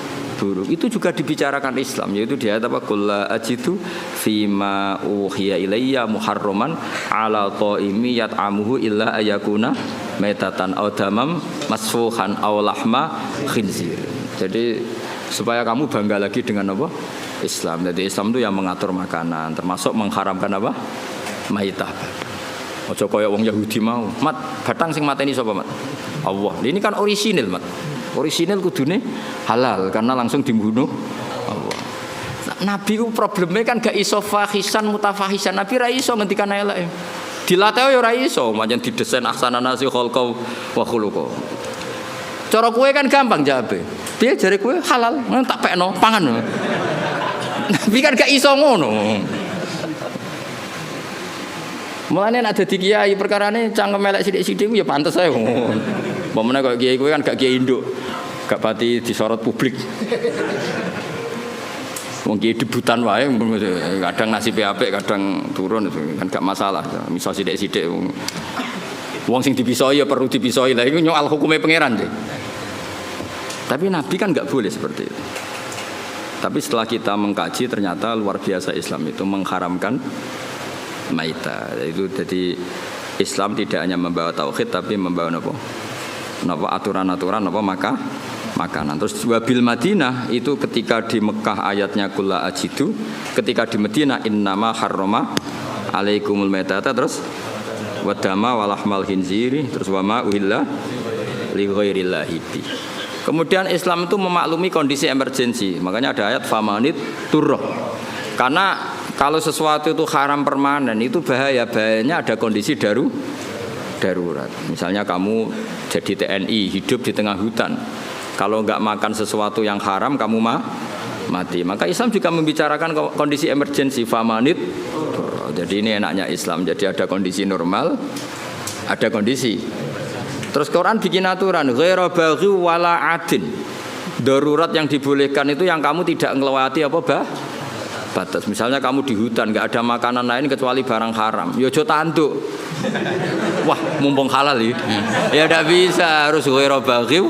Itu juga dibicarakan Islam, yaitu di ayat apa? Qul la ajidu fima uhiya ilayya muharraman ala taimi yat'amuhu illa ayakuna maitatan aw damam masfuhan aw lahma khinzir. Jadi supaya kamu bangga lagi dengan apa? Islam. Jadi Islam itu yang mengatur makanan, termasuk mengharamkan apa? Maitah. Ojo kaya wong Yahudi mau. Mat, batang sing mateni sapa, Mat? Allah. Ini kan orisinil, Mat. Orisinil kudune halal karena langsung dibunuh Allah. Nabi ku problemnya kan gak iso fahisan mutafahisan. Nabi ra iso ngendikan eleke. Dilatih ya ora iso, pancen didesain ahsanana si khalqa wa khuluqa. Cara kowe kan gampang jawabe. Piye jare kowe halal? Tak pekno, pangan. Nabi kan gak iso ngono. Mulane nek dadi kiai perkarane cangkem elek sithik-sithik ya pantes ae. Pemene kok kiai kowe kan gak kiai induk. Gak pati disorot publik. Wong kiai debutan wae kadang nasibe apik, kadang turun kan gak masalah. Misal sithik-sithik wong sing dipisoi ya perlu dipisoi. Lah iku nyoal hukume pangeran deh. Tapi Nabi kan gak boleh seperti itu. Tapi setelah kita mengkaji ternyata luar biasa Islam itu mengharamkan maitah. Itu jadi Islam tidak hanya membawa tauhid tapi membawa napa aturan-aturan makanan. Terus wabil Madinah itu ketika di Mekah ayatnya kulla ajidu, ketika di Madinah innama harrama alaikumul maitata, terus wadama walahmal khinziri, terus wama uhilla li ghairillahi bi. Kemudian Islam itu memaklumi kondisi emergensi. Makanya ada ayat famanit turroh. Karena kalau sesuatu itu haram permanen itu bahayanya ada kondisi darurat. Misalnya kamu jadi TNI hidup di tengah hutan. Kalau enggak makan sesuatu yang haram kamu mati. Maka Islam juga membicarakan kondisi emergensi famanit turroh. Jadi ini enaknya Islam. Jadi ada kondisi normal, ada kondisi. Terus Quran bikin aturan ghaira baghi wala adin. Darurat yang dibolehkan itu yang kamu tidak ngelewati apa batas. Misalnya kamu di hutan enggak ada makanan lain kecuali barang haram. Ya aja tanduk. Wah, mumpung halal ya enggak bisa, harus ghaira baghi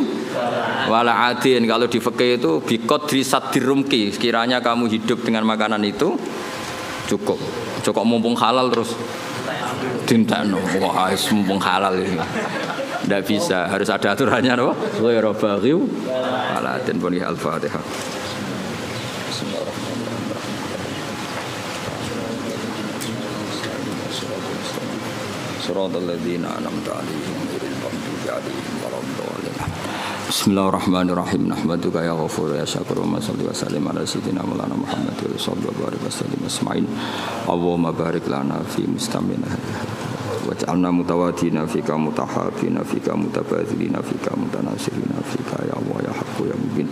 wala adin. Kalau di fikih itu biqadri sadirumki. Sekiranya kamu hidup dengan makanan itu cukup mumpung halal terus tintakno. Wah, mumpung halal ini. Tidak bisa, harus ada aturannya, no? Ghairu baghi wala adin. Al-Fatihah. Shiratal ladzina an'amta 'alaihim ghairil maghdubi 'alaihim waladdallin. Bismillahirrahmanirrahim. Nahmaduka ya Ghafur ya Syakur wa salli wa sallim ala sayyidina Maulana Muhammad wa sallallahu alaihi wasallam asma'in. Allahumma barik lana fi mustamina waj'alna mutawadina fika mutahabina fika mutabadzilina fika mutanasirina fika ya Allah ya Haqqu ya Mubin.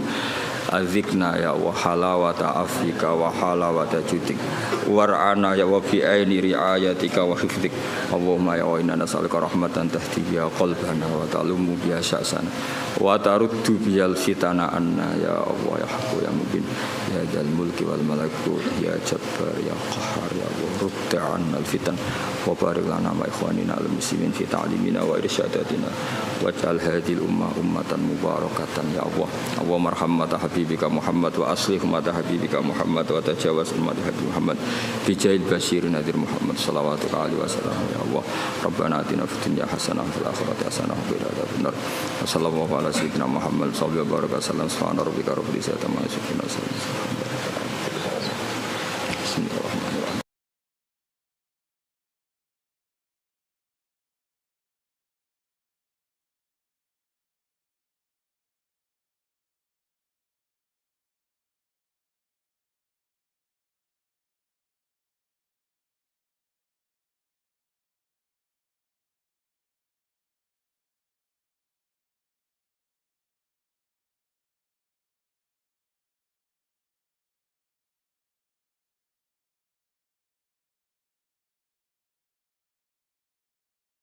Adzikna ya wa halawata afika wa halawata judik war'ana ya wa bi aini riayatika wa hifdik Allahumma ya wa inna nas'aluka rahmatan tahdi biha qalbana wa ta'lumu biha sya'sana wa taruddu bihal fitana anna ya Allah ya haqqu ya mubin ya jal mulki wal malakut ya jabbar ya qahhar ya Allah rudda anna al fitan wa barik lana ma ikhwanina al muslimin fi ta'limina wa irsyadatina waj'al hadhil ummah ummatan mubarakatan ya Allah Allahumma arham mata habibika Muhammad wa aslih mata habibika Muhammad wa tajawaz umat habib Muhammad bi jahil bashir nadir Muhammad sallallahu alaihi wasallam ya Allah Rabbana atina fid dunya hasanah wa fil akhirati hasanah wa qina adzabannar wa sallallahu ala sayyidina Muhammad sallallahu alaihi wasallam subhana rabbika rabbil izzati amma yasifun